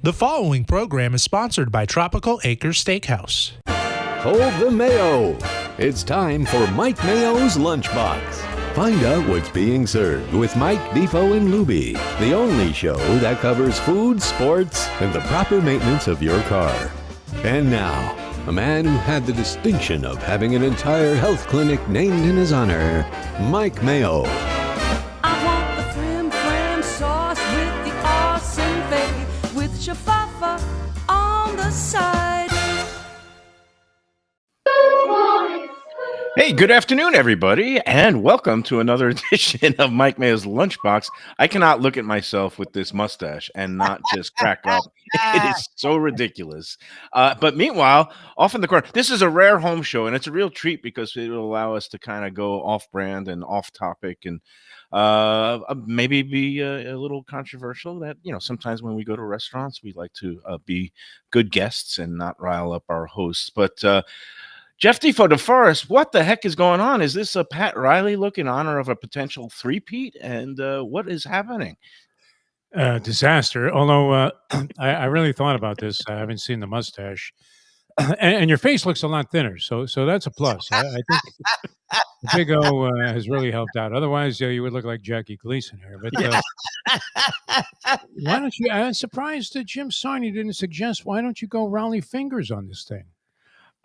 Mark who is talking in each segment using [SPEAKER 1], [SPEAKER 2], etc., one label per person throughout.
[SPEAKER 1] The following program is sponsored by Tropical Acres Steakhouse.
[SPEAKER 2] Hold the Mayo. It's time for Mike Mayo's Lunchbox. Find out what's being served with Mike, Defo and Lubie, the only show that covers food, sports, and the proper maintenance of your car. And now, a man who had the distinction of having an entire health clinic named in his honor, Mike Mayo.
[SPEAKER 3] I want the flim sauce with the awesome fave, with shafafa on the side.
[SPEAKER 4] Hey, good afternoon, everybody, and welcome to another edition of Mike Mayo's Lunchbox. I cannot look at myself with this mustache and not just crack up. It is so ridiculous. But meanwhile, off in the corner, this is a rare home show, and it's a real treat because it will allow us to kind of go off-brand and off-topic and maybe be a little controversial. That, you know, sometimes when we go to restaurants, we like to be good guests and not rile up our hosts. But Jeff Defo DeForest, what the heck is going on? Is this a Pat Riley look in honor of a potential three-peat? And what is happening?
[SPEAKER 5] Disaster. Although I really thought about this. I haven't seen the mustache. And your face looks a lot thinner. So that's a plus. I think the Big O has really helped out. Otherwise, you would look like Jackie Gleason here. But why don't you? I'm surprised that Jim Sarney didn't suggest, why don't you go Raleigh fingers on this thing?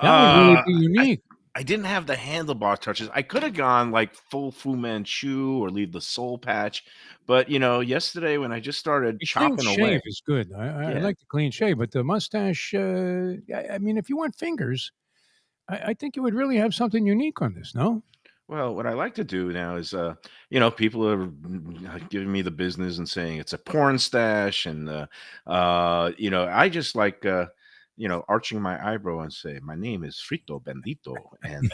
[SPEAKER 5] That would really be unique.
[SPEAKER 4] I didn't have the handlebar touches. I could have gone like full Fu Manchu or leave the soul patch. But, you know, yesterday when I just started chopping
[SPEAKER 5] clean
[SPEAKER 4] away.
[SPEAKER 5] shave is good. I like the clean shave. But the mustache, I mean, if you want fingers, I think you would really have something unique on this, no?
[SPEAKER 4] Well, what I like to do now is, you know, people are giving me the business and saying it's a porn stash. And, you know, I just like, you know, arching my eyebrow and say, my name is Frito Bendito, and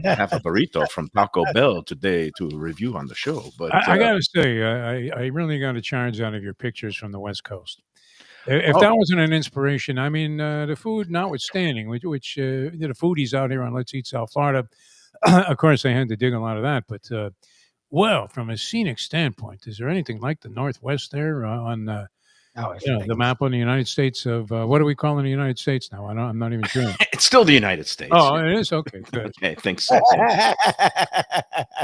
[SPEAKER 4] I have a burrito from Taco Bell today to review on the show. But
[SPEAKER 5] I got to say, I really got a charge out of your pictures from the West Coast. If that wasn't an inspiration, I mean, the food notwithstanding, which the foodies out here on Let's Eat South Florida, of course, they had to dig a lot of that. But, well, from a scenic standpoint, is there anything like the Northwest there on the map on the United States of what do we call in the United States now? I'm not even sure.
[SPEAKER 4] It's still the United States.
[SPEAKER 5] Oh, it is? Okay, good.
[SPEAKER 4] Okay, thanks. So.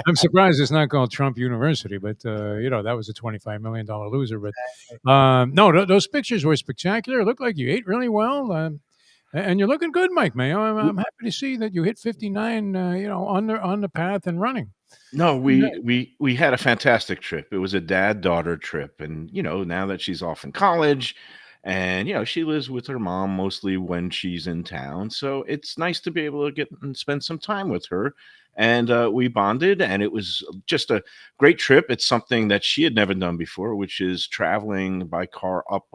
[SPEAKER 5] I'm surprised it's not called Trump University, but, you know, that was a $25 million loser. But no, those pictures were spectacular. It looked like you ate really well. And you're looking good, Mike Mayo. I'm happy to see that you hit 59, you know, on the path and running.
[SPEAKER 4] No, we had a fantastic trip. It was a dad-daughter trip. And, you know, now that she's off in college and, you know, she lives with her mom mostly when she's in town. So it's nice to be able to get and spend some time with her. And we bonded, and it was just a great trip. It's something that she had never done before, which is traveling by car up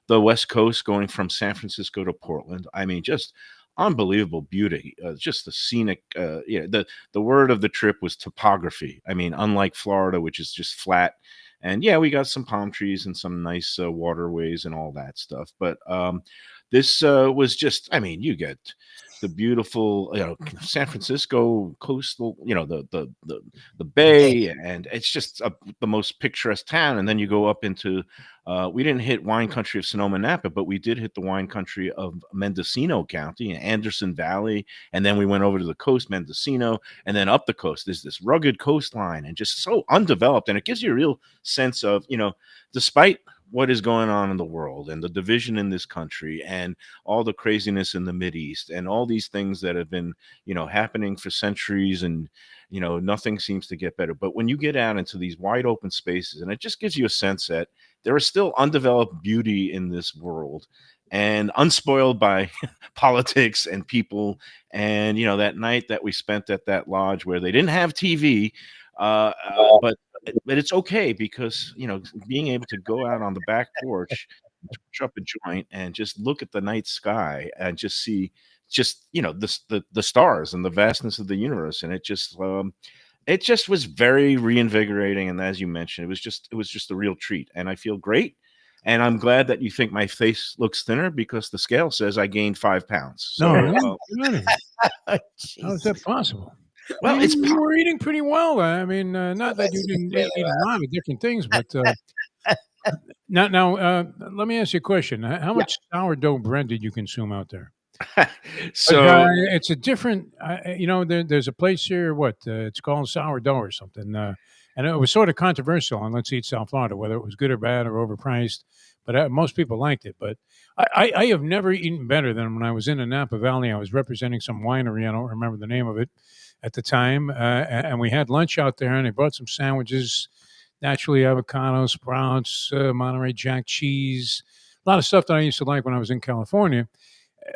[SPEAKER 4] the West Coast, going from San Francisco to Portland. I mean, just unbelievable beauty, just the scenic, the word of the trip was topography. I mean, unlike Florida, which is just flat, and yeah, we got some palm trees and some nice waterways and all that stuff, but this was just, I mean, you get the beautiful, you know, San Francisco coastal, you know, the bay, and it's just the most picturesque town. And then you go up into, we didn't hit wine country of Sonoma Napa, but we did hit the wine country of Mendocino County, Anderson Valley, and then we went over to the coast, Mendocino, and then up the coast. There's this rugged coastline and just so undeveloped, and it gives you a real sense of, you know, despite what is going on in the world and the division in this country and all the craziness in the Mideast and all these things that have been, you know, happening for centuries, and, you know, nothing seems to get better. But when you get out into these wide open spaces, and it just gives you a sense that there is still undeveloped beauty in this world and unspoiled by politics and people. And, you know, that night that we spent at that lodge where they didn't have TV, but it's okay because, you know, being able to go out on the back porch, touch up a joint, and just look at the night sky and just see, just, you know, the stars and the vastness of the universe, and it just was very reinvigorating. And as you mentioned, it was just a real treat, and I feel great. And I'm glad that you think my face looks thinner because the scale says I gained 5 pounds. So,
[SPEAKER 5] No, really? How is that possible?
[SPEAKER 4] Well,
[SPEAKER 5] you were eating pretty well. I mean, not that you didn't eat a lot of different things, but Now, let me ask you a question. How
[SPEAKER 4] Yeah.
[SPEAKER 5] much sourdough bread did you consume out there? 'Cause,
[SPEAKER 4] So
[SPEAKER 5] it's a different, there's a place here, it's called Sourdough or something, and it was sort of controversial on Let's Eat South Florida, whether it was good or bad or overpriced, but most people liked it. But I have never eaten better than when I was in the Napa Valley. I was representing some winery. I don't remember the name of it at the time, and we had lunch out there, and they brought some sandwiches, naturally avocado, sprouts, Monterey Jack cheese, a lot of stuff that I used to like when I was in California.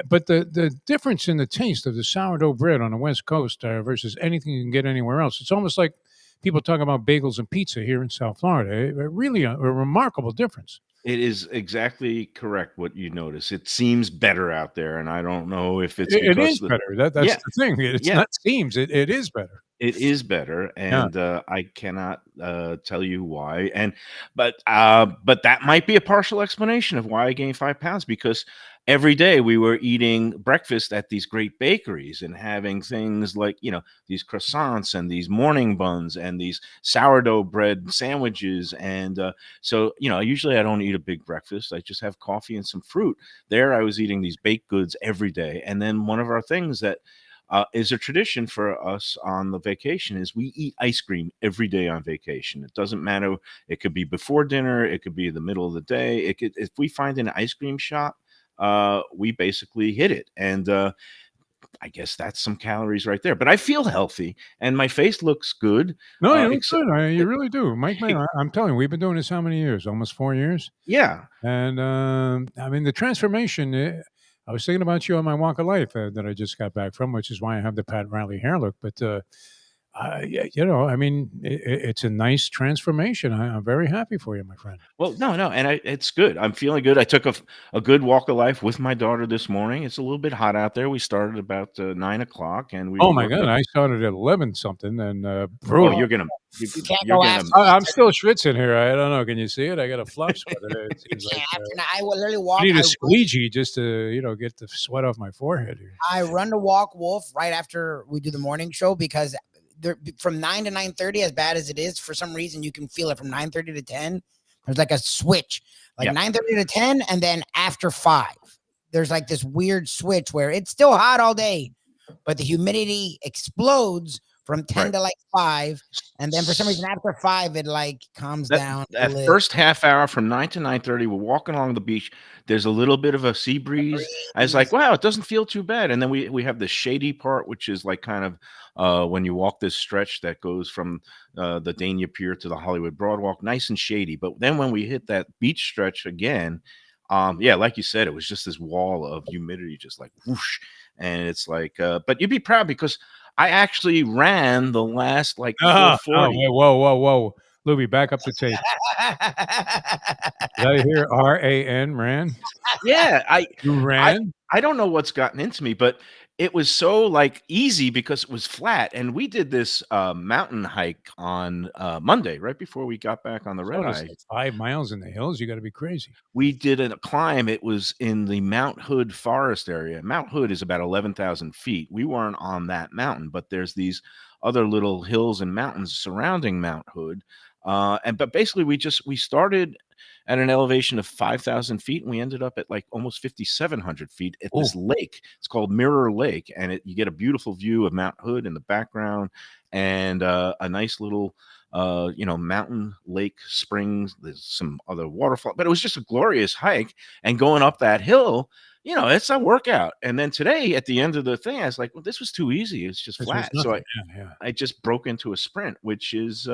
[SPEAKER 5] But the difference in the taste of the sourdough bread on the West Coast versus anything you can get anywhere else, it's almost like people talk about bagels and pizza here in South Florida. Really a remarkable difference.
[SPEAKER 4] it is exactly correct what you notice. It seems better out there, and I don't know if it's
[SPEAKER 5] It
[SPEAKER 4] because
[SPEAKER 5] is
[SPEAKER 4] the
[SPEAKER 5] better. That's
[SPEAKER 4] yeah,
[SPEAKER 5] the thing. It's
[SPEAKER 4] yeah,
[SPEAKER 5] not seems. It is better.
[SPEAKER 4] it is better,
[SPEAKER 5] Yeah.
[SPEAKER 4] and I cannot tell you why. But that might be a partial explanation of why I gained 5 pounds, because every day we were eating breakfast at these great bakeries and having things like these croissants and these morning buns and these sourdough bread sandwiches, and so usually I don't eat a big breakfast. I just have coffee and some fruit. There I was eating these baked goods every day, and then one of our things that is a tradition for us on the vacation is we eat ice cream every day on vacation. It doesn't matter. It could be before dinner. It could be the middle of the day. If we find an ice cream shop, we basically hit it. And I guess that's some calories right there. But I feel healthy and my face looks good.
[SPEAKER 5] No, you look
[SPEAKER 4] Except,
[SPEAKER 5] good. You really do, Mike. Man, I'm telling you, we've been doing this how many years? Almost 4 years.
[SPEAKER 4] yeah.
[SPEAKER 5] And I mean, the transformation. I was thinking about you on my walk of life that I just got back from, which is why I have the Pat Riley hair look. But I mean, it's a nice transformation. I'm very happy for you, my friend.
[SPEAKER 4] Well, no, and it's good. I'm feeling good. I took a good walk of life with my daughter this morning. It's a little bit hot out there. We started about 9 o'clock, and we
[SPEAKER 5] Oh my
[SPEAKER 4] worked
[SPEAKER 5] God,
[SPEAKER 4] up.
[SPEAKER 5] I started at 11 something, and
[SPEAKER 4] Oh,
[SPEAKER 5] brutal.
[SPEAKER 6] You can't
[SPEAKER 4] you're
[SPEAKER 6] go
[SPEAKER 4] gonna.
[SPEAKER 6] after.
[SPEAKER 5] I'm still schwitzing here. I don't know. Can you see it? I got a fluff sweater. It
[SPEAKER 6] You
[SPEAKER 5] seems
[SPEAKER 6] can't
[SPEAKER 5] like
[SPEAKER 6] after. I will literally
[SPEAKER 5] I
[SPEAKER 6] walk.
[SPEAKER 5] need a squeegee just to get the sweat off my forehead here.
[SPEAKER 6] I run to walk Wolf right after we do the morning show because from 9 to 9:30, as bad as it is, for some reason you can feel it from 9:30 to 10. There's like a switch, like 9:30 to 10, and then after 5, there's like this weird switch where it's still hot all day, but the humidity explodes from 10 to like 5, and then for some reason after 5 it like calms down.
[SPEAKER 4] That first half hour from 9 to 9:30, we're walking along the beach. There's a little bit of a sea breeze. I was like, wow, it doesn't feel too bad. And then we have the shady part, which is like kind of when you walk this stretch that goes from the Dania Pier to the Hollywood Broadwalk, nice and shady. But then when we hit that beach stretch again, yeah, like you said, it was just this wall of humidity, just like whoosh. And it's like, but you'd be proud because I actually ran the last like 440.
[SPEAKER 5] Whoa. Lubie, back up the tape. Did I hear RAN, ran?
[SPEAKER 4] Yeah,
[SPEAKER 5] You ran?
[SPEAKER 4] I don't know what's gotten into me, but it was so like easy because it was flat. And we did this mountain hike on Monday, right before we got back on the red
[SPEAKER 5] It's
[SPEAKER 4] eye.
[SPEAKER 5] like 5 miles in the hills. You got to be crazy.
[SPEAKER 4] We did a climb. It was in the Mount Hood forest area. Mount Hood is about 11,000 feet. We weren't on that mountain, but there's these other little hills and mountains surrounding Mount Hood. But basically we started at an elevation of 5,000 feet, and we ended up at like almost 5,700 feet at this lake. It's called Mirror Lake, and you get a beautiful view of Mount Hood in the background, and a nice little mountain lake springs. There's some other waterfall, but it was just a glorious hike. And going up that hill, it's a workout. And then today at the end of the thing, I was like, well, this was too easy. It's just flat. So I just broke into a sprint, which is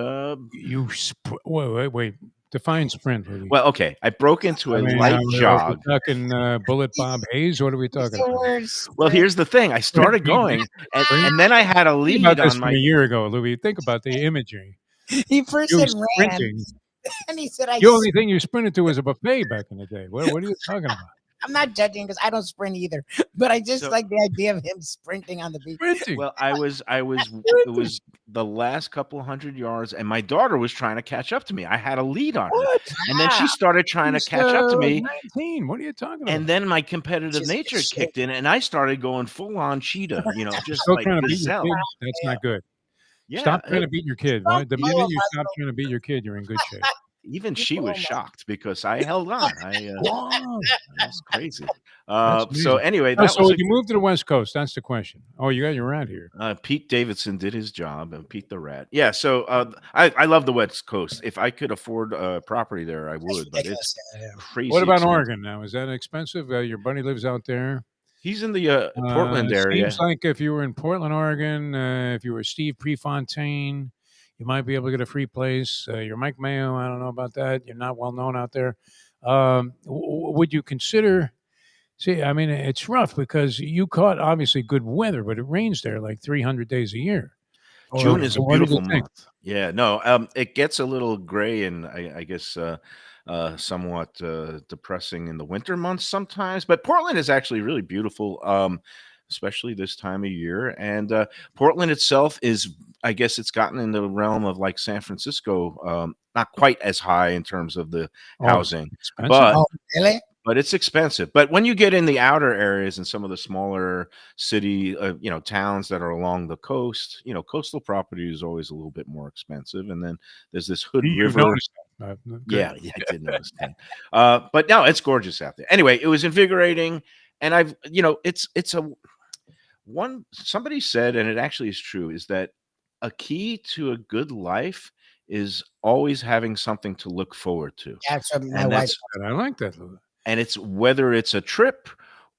[SPEAKER 5] wait. Define sprint, Lubie.
[SPEAKER 4] well, okay. I broke into a light jog.
[SPEAKER 5] We're talking Bullet Bob Hayes. What are we talking about?
[SPEAKER 4] Well, here's the thing. I started going, and then I had a lead
[SPEAKER 5] About this
[SPEAKER 4] on
[SPEAKER 5] from a year ago, Lubie. Think about the imagery.
[SPEAKER 6] He first
[SPEAKER 5] You
[SPEAKER 6] said ran,
[SPEAKER 5] sprinting.
[SPEAKER 6] and he said,
[SPEAKER 5] The only thing you sprinted to was a buffet back in the day. What are you talking about?
[SPEAKER 6] I'm not judging because I don't sprint either, but I just
[SPEAKER 4] So-
[SPEAKER 6] like the idea of him sprinting on the beach.
[SPEAKER 5] Sprinting.
[SPEAKER 4] Well, it was the last couple of 100 yards, and my daughter was trying to catch up to me. I had a lead on her,
[SPEAKER 5] What?
[SPEAKER 4] and then she started trying
[SPEAKER 5] He's,
[SPEAKER 4] to catch up to me.
[SPEAKER 5] 19. What are you talking about?
[SPEAKER 4] And then my competitive
[SPEAKER 6] Just
[SPEAKER 4] nature
[SPEAKER 6] shit.
[SPEAKER 4] kicked in, and I started going full on cheetah, just
[SPEAKER 5] Still
[SPEAKER 4] like
[SPEAKER 5] trying to beat your
[SPEAKER 4] gazelle.
[SPEAKER 5] kid? That's not good.
[SPEAKER 4] Yeah,
[SPEAKER 5] Stop trying to beat your kid. The minute you stop trying to beat your kid, you're in good shape.
[SPEAKER 4] even she was shocked because I held on.
[SPEAKER 5] Wow,
[SPEAKER 4] That's crazy.
[SPEAKER 5] that's
[SPEAKER 4] So
[SPEAKER 5] amazing.
[SPEAKER 4] anyway,
[SPEAKER 5] Oh,
[SPEAKER 4] that
[SPEAKER 5] so
[SPEAKER 4] was
[SPEAKER 5] when you moved to the West Coast, that's the question. Oh, you're around here.
[SPEAKER 4] Pete Davidson did his job, and Pete the Rat. Yeah, so I love the West Coast. If I could afford property there, I
[SPEAKER 6] That's
[SPEAKER 4] would, but it's
[SPEAKER 6] ridiculous. Yeah, yeah.
[SPEAKER 5] What
[SPEAKER 4] crazy
[SPEAKER 5] about
[SPEAKER 4] expensive.
[SPEAKER 5] Oregon now? Is that expensive? Your buddy lives out there.
[SPEAKER 4] He's in the Portland
[SPEAKER 5] It seems
[SPEAKER 4] area.
[SPEAKER 5] like if you were in Portland, Oregon, if you were Steve Prefontaine, you might be able to get a free place. You're Mike Mayo. I don't know about that. You're not well known out there. Would you consider? See, I mean, it's rough because you caught obviously good weather, but it rains there like 300 days a year.
[SPEAKER 4] June is a
[SPEAKER 5] What did you
[SPEAKER 4] beautiful
[SPEAKER 5] think?
[SPEAKER 4] month. Yeah, no, it gets a little gray and I guess somewhat depressing in the winter months sometimes. But Portland is actually really beautiful, especially this time of year. And Portland itself is, I guess, it's gotten in the realm of like San Francisco, not quite as high in terms of the
[SPEAKER 5] Oh,
[SPEAKER 4] housing,
[SPEAKER 5] expensive.
[SPEAKER 4] but
[SPEAKER 6] Oh, really?
[SPEAKER 4] it's expensive. But when you get in the outer areas and some of the smaller city, towns that are along the coast, coastal property is always a little bit more expensive. And then there's this Hood
[SPEAKER 5] You
[SPEAKER 4] River.
[SPEAKER 5] noticed that. Good.
[SPEAKER 4] Yeah, I did notice that. But no, it's gorgeous out there. Anyway, it was invigorating, and it's a one. Somebody said, and it actually is true, is that a key to a good life is always having something to look forward to,
[SPEAKER 6] That's what my
[SPEAKER 4] and
[SPEAKER 6] wife.
[SPEAKER 4] that's
[SPEAKER 5] I like that.
[SPEAKER 4] and it's whether it's a trip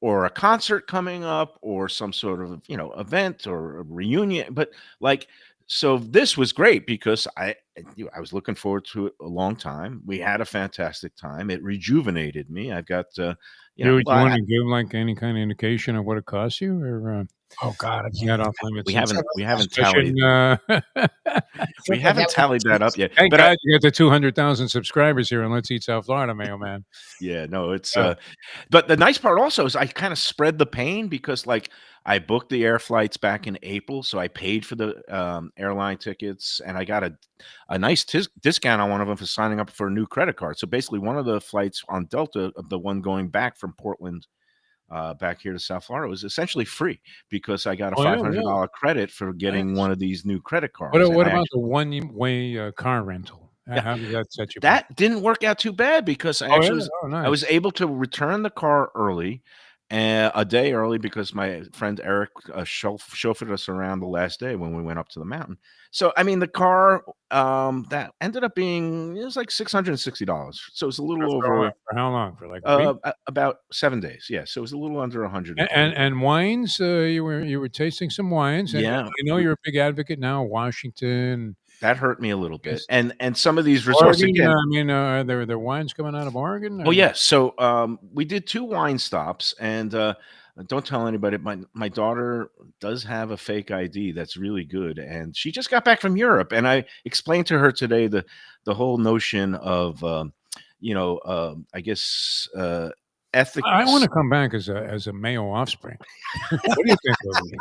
[SPEAKER 4] or a concert coming up or some sort of event or a reunion. But like, so this was great because I was looking forward to it a long time. We had a fantastic time. It rejuvenated me. I've got
[SPEAKER 5] Do you
[SPEAKER 4] well,
[SPEAKER 5] want to give like any kind of indication of what it cost you, or
[SPEAKER 6] Oh God, I
[SPEAKER 5] is
[SPEAKER 6] can't.
[SPEAKER 5] that off limits?
[SPEAKER 4] we haven't
[SPEAKER 5] Discussion,
[SPEAKER 4] tallied we haven't tallied that up yet.
[SPEAKER 5] Thank
[SPEAKER 4] But
[SPEAKER 5] God you got the 200,000 subscribers here in Let's Eat South Florida, Mayo Man.
[SPEAKER 4] yeah, no, it's
[SPEAKER 5] Yeah.
[SPEAKER 4] but the nice part also is I kind of spread the pain because like I booked the air flights back in April, so I paid for the airline tickets and I got a nice discount on one of them for signing up for a new credit card. So basically one of the flights on Delta, the one going back from Portland back here to South Florida, was essentially free because I got a
[SPEAKER 5] Oh, yeah,
[SPEAKER 4] $500 credit for getting
[SPEAKER 5] Nice.
[SPEAKER 4] one of these new credit cards.
[SPEAKER 5] What
[SPEAKER 4] And
[SPEAKER 5] what
[SPEAKER 4] I
[SPEAKER 5] about the one-way car rental? How does that set you back?
[SPEAKER 4] that didn't work out too bad because
[SPEAKER 5] Oh, yeah? Oh,
[SPEAKER 4] I was
[SPEAKER 5] nice.
[SPEAKER 4] able to return the car early, a day early because my friend Eric chauffeured us around the last day when we went up to the mountain. So I mean, the car that ended up being it was like $660. So it was a little over
[SPEAKER 5] For how long? For like a week?
[SPEAKER 4] about 7 days. Yeah, so it was a little under 100.
[SPEAKER 5] And wines, you were tasting some wines, and
[SPEAKER 4] Yeah,
[SPEAKER 5] I know you're a big advocate now of Washington,
[SPEAKER 4] that hurt me a little bit.
[SPEAKER 5] Yes.
[SPEAKER 4] And some of these resorts
[SPEAKER 5] Oregon.
[SPEAKER 4] again.
[SPEAKER 5] I mean, are there wines coming out of Oregon?
[SPEAKER 4] Oh yeah. So we did 2 wine stops, and don't tell anybody. My daughter does have a fake ID that's really good, and she just got back from Europe. And I explained to her today the whole notion of I guess ethics.
[SPEAKER 5] I want to come back as a Mayo offspring. What do you think, Lubie?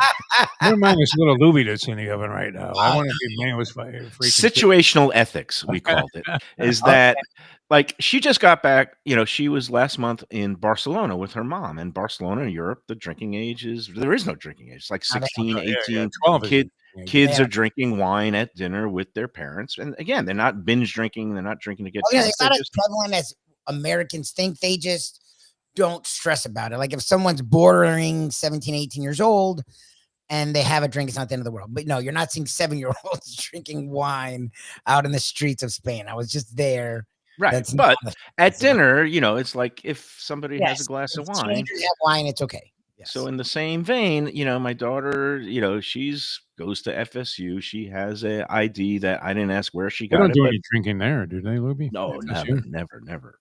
[SPEAKER 5] Never mind this little Lubie that's in the oven right now. I want to be Mayo's freaking
[SPEAKER 4] Situational ethics, we called it, is that like she just got back, she was last month in Barcelona with her mom. And Barcelona, in Europe, the drinking age there is no drinking age. It's like 16, 18.
[SPEAKER 5] 12 is
[SPEAKER 4] Kids are drinking wine at dinner with their parents. And again, they're not binge drinking. They're not drinking to get
[SPEAKER 6] Yeah,
[SPEAKER 4] drunk.
[SPEAKER 6] it's not as prevalent as Americans think. They just don't stress about it. Like if someone's bordering 17, 18 years old and they have a drink, it's not the end of the world. But no, you're not seeing 7-year-olds drinking wine out in the streets of Spain. I was just there.
[SPEAKER 4] Right.
[SPEAKER 6] That's
[SPEAKER 4] But
[SPEAKER 6] not
[SPEAKER 4] at dinner, it's like if somebody has a
[SPEAKER 6] Yes,
[SPEAKER 4] glass of
[SPEAKER 6] if
[SPEAKER 4] wine.
[SPEAKER 6] strangers have wine, it's okay. Yes.
[SPEAKER 4] So in the same vein, my daughter, she's goes to FSU. She has a ID that I didn't ask where she
[SPEAKER 5] They
[SPEAKER 4] got
[SPEAKER 5] don't
[SPEAKER 4] it.
[SPEAKER 5] do
[SPEAKER 4] But
[SPEAKER 5] any drinking there, do they, Lubie?
[SPEAKER 4] no,
[SPEAKER 5] FSU?
[SPEAKER 4] never.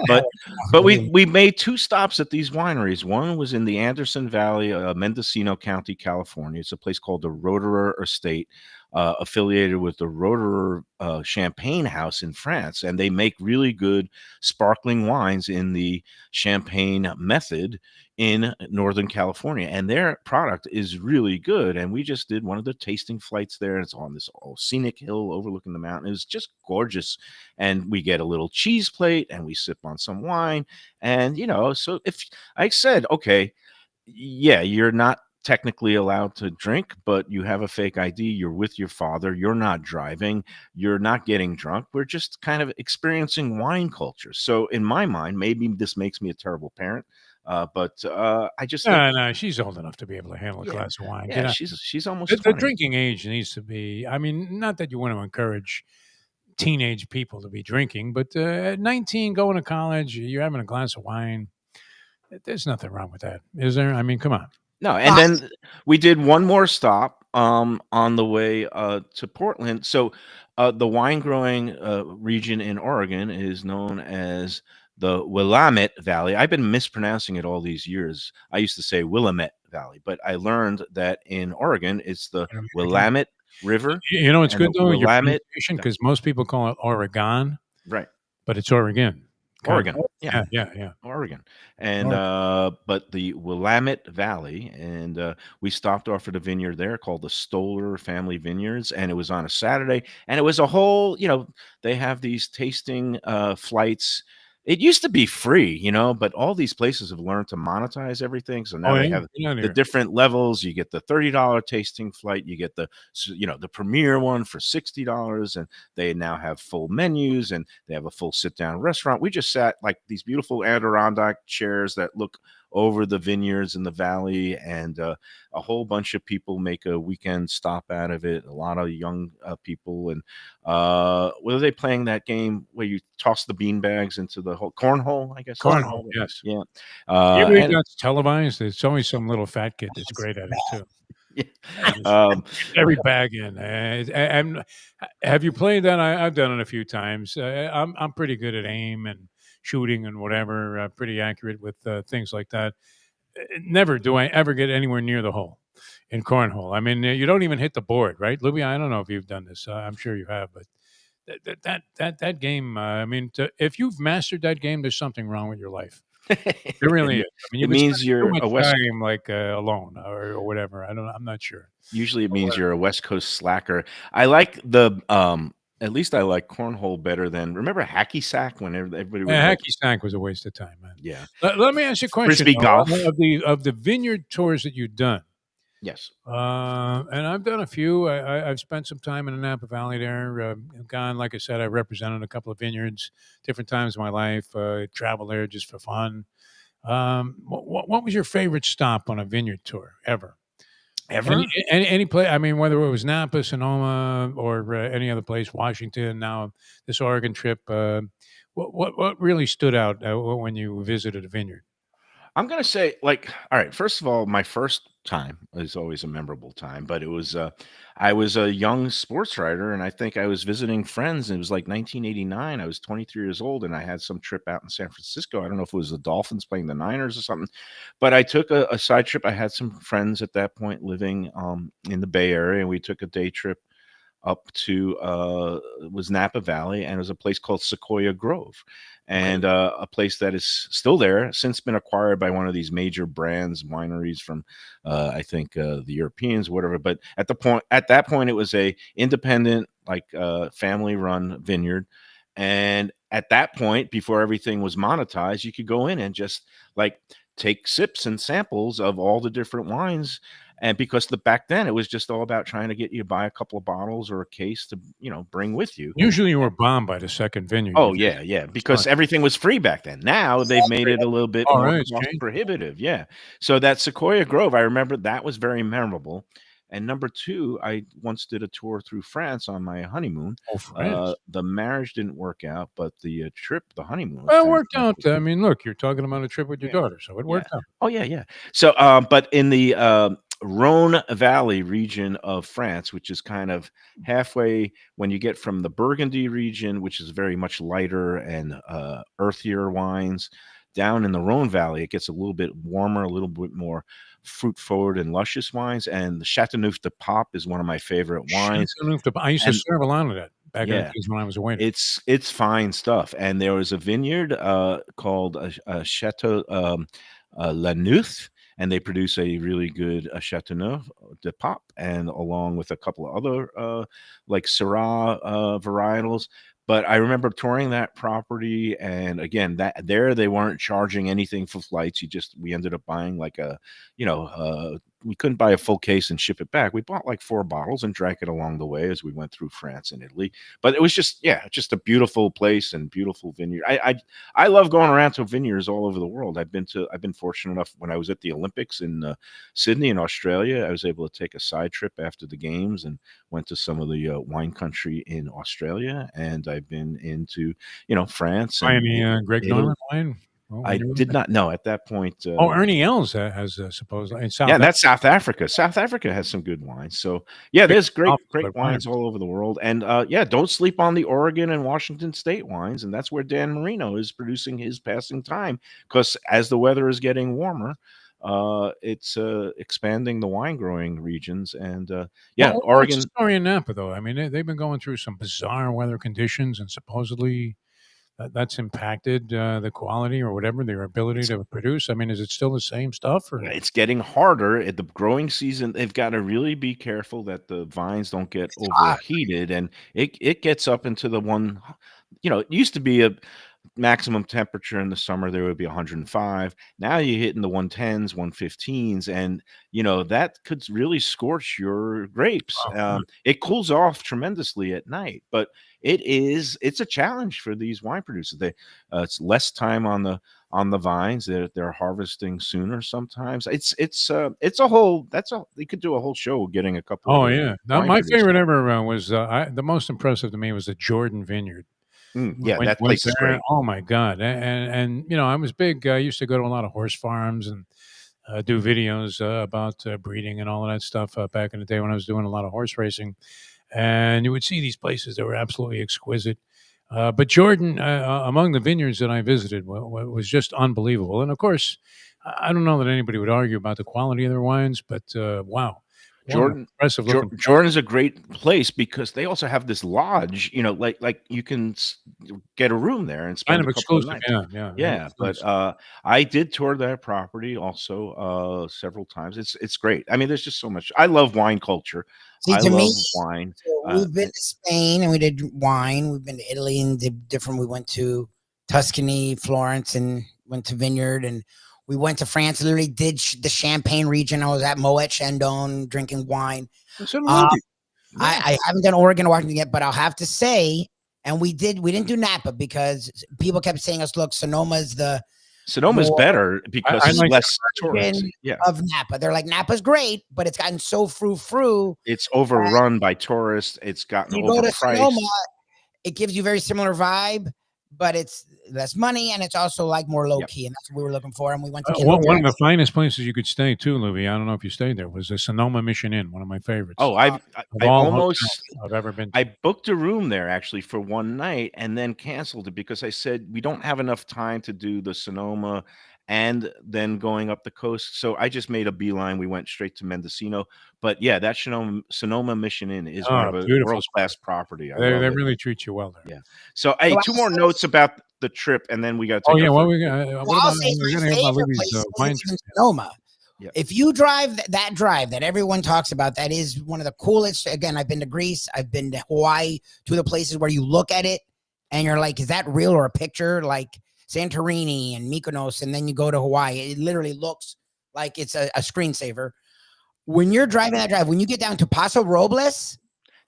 [SPEAKER 4] But we made 2 stops at these wineries. One was in the Anderson Valley, Mendocino County, California. It's a place called the Roederer Estate, affiliated with the Roederer Champagne House in France, and they make really good sparkling wines in the Champagne method in Northern California, and their product is really good. And we just did one of the tasting flights there. It's on this scenic hill overlooking the mountain. It was just gorgeous. And we get a little cheese plate and we sip on some wine. And so if I said, okay, yeah, you're not technically allowed to drink, but you have a fake ID. You're with your father. You're not driving. You're not getting drunk. We're just kind of experiencing wine culture. So in my mind, maybe this makes me a terrible parent, but I just think,
[SPEAKER 5] No, no, she's old enough to be able to handle a
[SPEAKER 4] yeah,
[SPEAKER 5] glass of wine.
[SPEAKER 4] yeah,
[SPEAKER 5] You know,
[SPEAKER 4] she's almost
[SPEAKER 5] the
[SPEAKER 4] 20.
[SPEAKER 5] drinking age needs to be. I mean, not that you want to encourage teenage people to be drinking, but at 19, going to college, you're having a glass of wine. There's nothing wrong with that, is there? I mean, come on.
[SPEAKER 4] No, and then we did one more stop on the way to Portland. So the wine growing region in Oregon is known as the Willamette Valley. I've been mispronouncing it all these years. I used to say Willamette Valley, but I learned that in Oregon it's the Willamette River
[SPEAKER 5] You know, it's
[SPEAKER 4] and
[SPEAKER 5] good
[SPEAKER 4] the
[SPEAKER 5] though, your
[SPEAKER 4] Willamette.
[SPEAKER 5] pronunciation, because most people call it Oregon,
[SPEAKER 4] Right.
[SPEAKER 5] but it's Oregon. Kind of.
[SPEAKER 4] Oregon. Yeah.
[SPEAKER 5] Yeah.
[SPEAKER 4] Oregon. And
[SPEAKER 5] Oregon.
[SPEAKER 4] but the Willamette Valley, and we stopped off at a vineyard there called the Stoller Family Vineyards, and it was on a Saturday, and it was a whole, they have these tasting flights. It used to be free, but all these places have learned to monetize everything. So now
[SPEAKER 5] Oh,
[SPEAKER 4] they
[SPEAKER 5] yeah?
[SPEAKER 4] have
[SPEAKER 5] Get out of
[SPEAKER 4] the
[SPEAKER 5] here.
[SPEAKER 4] different levels. You get the $30 tasting flight, you get the premier one for $60, and they now have full menus and they have a full sit-down restaurant. We just sat like these beautiful Adirondack chairs that look over the vineyards in the valley, and a whole bunch of people make a weekend stop out of it. A lot of young people, and were they playing that game where you toss the bean bags into the whole cornhole? I guess
[SPEAKER 5] Cornhole, yes.
[SPEAKER 4] yeah.
[SPEAKER 5] You ever
[SPEAKER 4] And
[SPEAKER 5] that's televised? There's always some little fat kid that's great at it too.
[SPEAKER 4] yeah.
[SPEAKER 5] Every bag in. And have you played that? I've done it a few times. I'm pretty good at aim and shooting and whatever. Pretty accurate with things like that. Never do I ever get anywhere near the hole in cornhole. I mean, you don't even hit the board, right, Lubie? I don't know if you've done this. I'm sure you have, but that game. I mean, if you've mastered that game, there's something wrong with your life. It really is. I mean,
[SPEAKER 4] It means you're
[SPEAKER 5] too
[SPEAKER 4] a
[SPEAKER 5] much time like alone or whatever. I'm not sure.
[SPEAKER 4] Usually it means you're a West Coast slacker. I like at least I like cornhole better than, remember hacky sack when everybody was
[SPEAKER 5] Yeah,
[SPEAKER 4] like,
[SPEAKER 5] hacky sack was a waste of time, man.
[SPEAKER 4] yeah,
[SPEAKER 5] Let me ask you a question.
[SPEAKER 4] frisbee
[SPEAKER 5] though,
[SPEAKER 4] golf.
[SPEAKER 5] of the vineyard tours that you've done,
[SPEAKER 4] Yes.
[SPEAKER 5] and I've done a few. I've spent some time in the Napa Valley there. Gone, like I said, I represented a couple of vineyards, different times in my life. Traveled there just for fun. What was your favorite stop on a vineyard tour ever?
[SPEAKER 4] Ever?
[SPEAKER 5] Any place? I mean, whether it was Napa, Sonoma, or any other place, Washington. Now this Oregon trip. What really stood out when you visited a vineyard?
[SPEAKER 4] I'm gonna say, like, all right, first of all, my first time is always a memorable time, but it was I was a young sports writer, and I think I was visiting friends, and it was like 1989. I was 23 years old, and I had some trip out in San Francisco. I don't know if it was the Dolphins playing the Niners or something, but I took a side trip. I had some friends at that point living in the Bay Area, and we took a day trip up to it was Napa Valley, and it was a place called Sequoia Grove, and a place that is still there, since been acquired by one of these major brands, wineries from I think the Europeans, whatever. But at that point, it was a independent, like family run vineyard, and at that point, before everything was monetized, you could go in and just like take sips and samples of all the different wines. And because back then it was just all about trying to get you to buy a couple of bottles or a case to, bring with you.
[SPEAKER 5] Usually, you were bombed by the second vineyard.
[SPEAKER 4] Oh yeah, because everything was free back then. Now they've made it a little bit
[SPEAKER 5] All
[SPEAKER 4] more
[SPEAKER 5] right,
[SPEAKER 4] cost prohibitive. Yeah. So that Sequoia Grove, I remember that was very memorable. And number two, I once did a tour through France on my honeymoon.
[SPEAKER 5] Oh, France.
[SPEAKER 4] The marriage didn't work out, but the trip, the honeymoon, was
[SPEAKER 5] Well, it worked out.
[SPEAKER 4] fantastic.
[SPEAKER 5] I mean, look, you're talking about a trip with your
[SPEAKER 4] Yeah.
[SPEAKER 5] daughter, so it worked out.
[SPEAKER 4] Oh yeah. So, but in the Rhone Valley region of France, which is kind of halfway when you get from the Burgundy region, which is very much lighter and earthier wines, down in the Rhone Valley, it gets a little bit warmer, a little bit more fruit forward and luscious wines. And the Chateauneuf de Pape is one of my favorite wines.
[SPEAKER 5] I used to
[SPEAKER 4] And
[SPEAKER 5] serve a lot of that back in the
[SPEAKER 4] yeah,
[SPEAKER 5] days when I was a waiter.
[SPEAKER 4] it's fine stuff. And there was a vineyard called Chateau Lanuth, and they produce a really good Chateauneuf de Pape, and along with a couple of other like Syrah varietals. But I remember touring that property, and again, that there they weren't charging anything for flights. We ended up buying like a we couldn't buy a full case and ship it back. We bought like 4 bottles and drank it along the way as we went through France and Italy. But it was just just a beautiful place and beautiful vineyard. I love going around to vineyards all over the world. I've been fortunate enough when I was at the Olympics in Sydney in Australia. I was able to take a side trip after the games and went to some of the wine country in Australia. And I've been into France and
[SPEAKER 5] Any Greg
[SPEAKER 4] Italy.
[SPEAKER 5] Norman wine?
[SPEAKER 4] I did not know at that point.
[SPEAKER 5] Ernie Els has supposedly in South.
[SPEAKER 4] Yeah, that's South Africa. South Africa has some good wines. So there's great wines all over the world. And don't sleep on the Oregon and Washington State wines. And that's where Dan Marino is producing his passing time, because as the weather is getting warmer, it's expanding the wine growing regions. And
[SPEAKER 5] What's
[SPEAKER 4] Oregon.
[SPEAKER 5] the story in Napa, though? I mean, they've been going through some bizarre weather conditions, and supposedly that's impacted the quality or whatever, their ability to produce. I mean, is it still the same stuff? Or?
[SPEAKER 4] It's getting harder at the growing season. They've got to really be careful that the vines don't get overheated, and it gets up into the one. It used to be a maximum temperature in the summer there would be 105. Now you're hitting the 110s, 115s, and that could really scorch your grapes. It cools off tremendously at night, but it's a challenge for these wine producers. It's less time on the vines. They're harvesting sooner sometimes. It's a whole they could do a whole show getting a couple.
[SPEAKER 5] Oh yeah, now, my favorite ever was the most impressive to me was the Jordan Vineyard.
[SPEAKER 4] That place is great.
[SPEAKER 5] Oh my God! And I was big. I used to go to a lot of horse farms and do videos about breeding and all of that stuff back in the day when I was doing a lot of horse racing. And you would see these places that were absolutely exquisite. But Jordan, among the vineyards that I visited, was just unbelievable. And of course, I don't know that anybody would argue about the quality of their wines, but wow.
[SPEAKER 4] Jordan's a great place because they also have this lodge, like you can get a room there and spend
[SPEAKER 5] kind of
[SPEAKER 4] a couple
[SPEAKER 5] exclusive.
[SPEAKER 4] Of nights. Yeah. But I did tour that property also several times. It's great. I mean, there's just so much. I love wine culture. I love wine.
[SPEAKER 6] So we've been to Spain and we did wine. We've been to Italy and did different. We went to Tuscany, Florence, and went to vineyard, and we went to France, literally did the Champagne region. I was at Moet Chandon drinking wine. I haven't done Oregon or Washington yet, but I'll have to say, and we didn't do Napa because people kept saying us, look, Sonoma's
[SPEAKER 4] better because it's less tourists.
[SPEAKER 6] Of Napa. They're like, Napa's great, but it's gotten so frou-frou.
[SPEAKER 4] It's overrun by tourists. It's gotten overpriced. You go to Sonoma,
[SPEAKER 6] it gives you very similar vibe, but it's less money, and it's also like more low key, and that's what we were looking for. And we went to
[SPEAKER 5] one of the finest places you could stay too, Lubie. I don't know if you stayed there. Was the Sonoma Mission Inn, one of my favorites.
[SPEAKER 4] Oh, I've
[SPEAKER 5] ever been.
[SPEAKER 4] I booked a room there actually for one night, and then canceled it because I said we don't have enough time to do the Sonoma and then going up the coast. So I just made a beeline. We went straight to Mendocino. But that Sonoma Mission Inn is one of a world-class property.
[SPEAKER 5] They really treat you well there.
[SPEAKER 4] Yeah. So, hey, two more notes about the trip, and then we got to take
[SPEAKER 6] I'll say my favorite place is Sonoma. Yeah. If you drive that everyone talks about, that is one of the coolest. Again, I've been to Greece. I've been to Hawaii, two of the places where you look at it and you're like, is that real or a picture? Like Santorini and Mykonos, and then you go to Hawaii. It literally looks like it's a screensaver. When you're driving that drive, when you get down to Paso Robles,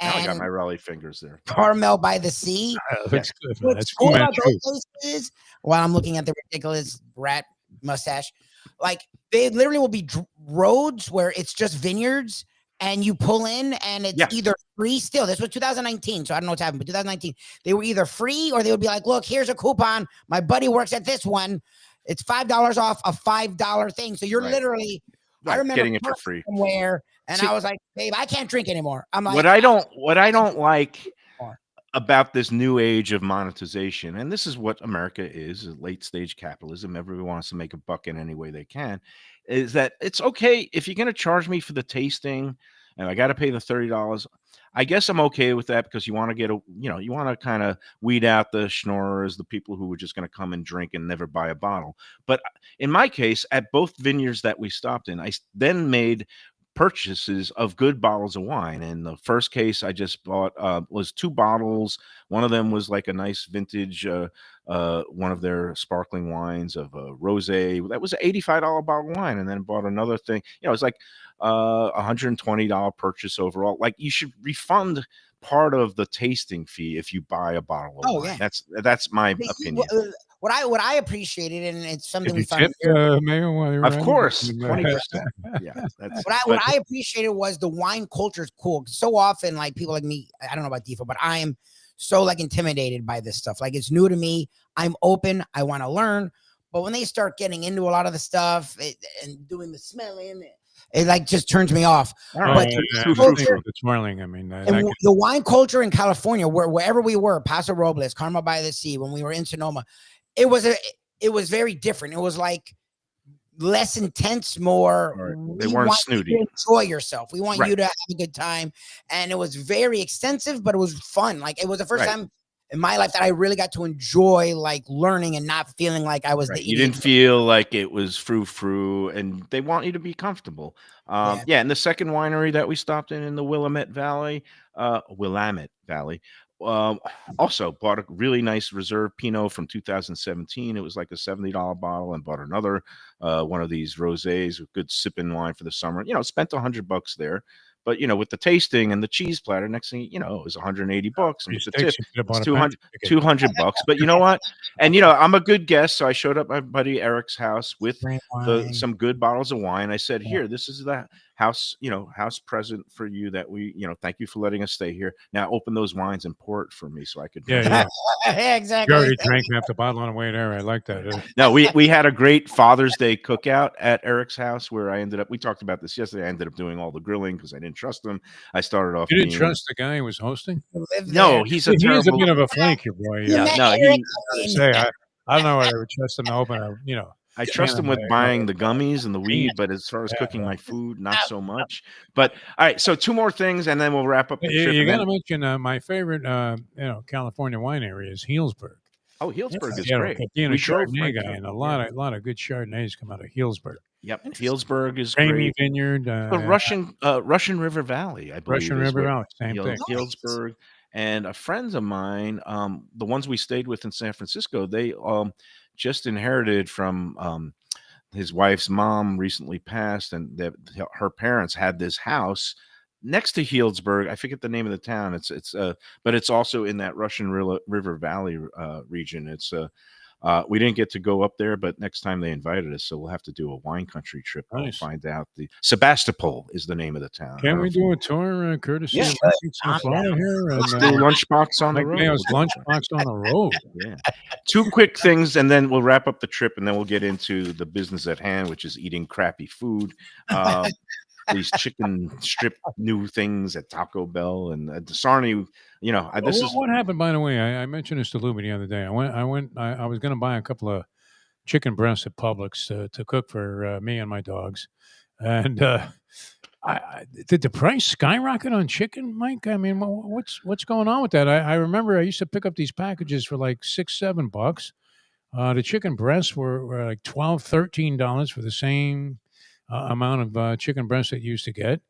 [SPEAKER 4] now I got my rally fingers there.
[SPEAKER 6] Carmel by the Sea.
[SPEAKER 5] That's good.
[SPEAKER 6] What's cool about those places, while I'm looking at the ridiculous rat mustache, like they literally will be roads where it's just vineyards, and you pull in, and it's either free still. This was 2019, so I don't know what's happened, but 2019, they were either free or they would be like, look, here's a coupon. My buddy works at this one. It's $5 off a $5 thing. So you're literally, I remember
[SPEAKER 4] getting it for free
[SPEAKER 6] somewhere, and I was like, babe, I can't drink anymore. I'm like,
[SPEAKER 4] what I don't like about this new age of monetization, and this is what America is late stage capitalism. Everyone wants to make a buck in any way they can. Is that it's okay if you're going to charge me for the tasting and I got to pay the $30. I guess I'm okay with that because you want to you want to kind of weed out the schnorrers, the people who were just going to come and drink and never buy a bottle. But in my case, at both vineyards that we stopped in, I then made purchases of good bottles of wine. And the first case I just bought was 2 bottles. One of them was like a nice vintage one of their sparkling wines of a rosé that was an $85 bottle of wine, and then bought another thing. You know, it's like $120 purchase overall. Like, you should refund part of the tasting fee if you buy a bottle of wine.
[SPEAKER 6] Yeah.
[SPEAKER 4] That's my
[SPEAKER 6] See,
[SPEAKER 4] opinion.
[SPEAKER 6] What I appreciated, and it's something
[SPEAKER 5] Did
[SPEAKER 6] we
[SPEAKER 5] you
[SPEAKER 6] found.
[SPEAKER 5] tip Mayo while you were
[SPEAKER 4] Of
[SPEAKER 5] at it?
[SPEAKER 4] course,
[SPEAKER 5] I mean,
[SPEAKER 4] 20%. Yeah, that's
[SPEAKER 6] What I appreciated was the wine culture is cool. So often, like people like me, I don't know about Defo, but I am so like intimidated by this stuff. Like, it's new to me. I'm open. I want to learn. But when they start getting into a lot of the stuff and doing the smelling, it like just turns me off. But
[SPEAKER 5] the swirling, I mean,
[SPEAKER 6] and the wine culture in California, wherever we were, Paso Robles, Carmel by the Sea, when we were in Sonoma, it was very different. It was like less intense, more.
[SPEAKER 4] They weren't snooty.
[SPEAKER 6] Enjoy yourself. We want you to have a good time, and it was very extensive, but it was fun. Like, it was the first time in my life that I really got to enjoy like learning and not feeling like I was the idiot.
[SPEAKER 4] You didn't feel like it was frou-frou, and they want you to be comfortable. And the second winery that we stopped in the Willamette Valley, also bought a really nice reserve Pinot from 2017. It was like a $70 bottle, and bought another one of these rosés, good sipping wine for the summer. You know, spent $100 there. But, you know, with the tasting and the cheese platter, next thing you know, it was $180. And with the tip, it's $200. But you know what? And, you know, I'm a good guest. So I showed up at my buddy Eric's house with some good bottles of wine. I said, here, this is the house present for you that we, you know, thank you for letting us stay here. Now open those wines and pour it for me so I could drink.
[SPEAKER 6] Exactly.
[SPEAKER 5] You already drank half the bottle on the way there. I like that.
[SPEAKER 4] No, we had a great Father's Day cookout at Eric's house where I ended up, we talked about this yesterday. I ended up doing all the grilling because I didn't trust him. I started off.
[SPEAKER 5] You didn't trust the guy who was hosting?
[SPEAKER 4] No, he's a
[SPEAKER 5] bit of a flank, your boy. I don't know whether I would trust him to open
[SPEAKER 4] I trust him with buying the gummies and the weed, but as far as cooking my food, not so much. But all right, so two more things, and then we'll wrap up the trip.
[SPEAKER 5] You got to mention my favorite, California wine area is Healdsburg.
[SPEAKER 4] Oh, Healdsburg is great.
[SPEAKER 5] Being a Chardonnay guy, and a lot of good Chardonnays come out of Healdsburg.
[SPEAKER 4] Yep, Healdsburg is
[SPEAKER 5] Rainy
[SPEAKER 4] great.
[SPEAKER 5] Vineyard,
[SPEAKER 4] the Russian River Valley, I believe.
[SPEAKER 5] Russian River Valley, same thing.
[SPEAKER 4] Healdsburg, and friends of mine, the ones we stayed with in San Francisco, they just inherited from his wife's mom recently passed, and her parents had this house next to Healdsburg. I forget the name of the town. But it's also in that Russian River Valley region. It's we didn't get to go up there, but next time they invited us, so we'll have to do a wine country trip.
[SPEAKER 5] Nice.
[SPEAKER 4] We'll find out. The Sebastopol is the name of the town.
[SPEAKER 5] Can we do a tour courtesy of Florida here?
[SPEAKER 4] Let's do Lunchbox on the road.
[SPEAKER 5] Lunchbox on the road.
[SPEAKER 4] Yeah. Two quick things, and then we'll wrap up the trip, and then we'll get into the business at hand, which is eating crappy food. These chicken strip new things at Taco Bell and Sarnie. You know,
[SPEAKER 5] what happened, by the way? I mentioned this to Lubie the other day. I was going to buy a couple of chicken breasts at Publix to cook for me and my dogs. And did the price skyrocket on chicken, Mike? I mean, what's going on with that? I remember I used to pick up these packages for like $6-7. The chicken breasts were like $12-13 for the same amount of chicken breasts that you used to get.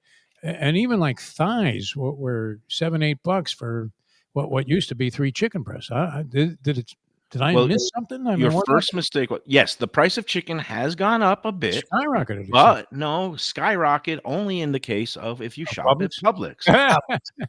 [SPEAKER 5] And even like thighs were $7-8 for what used to be 3 chicken breasts. Did I miss something?
[SPEAKER 4] Your first mistake. Yes, the price of chicken has gone up a bit.
[SPEAKER 5] Skyrocketed.
[SPEAKER 4] But no, skyrocket only in the case of if you shop at Publix.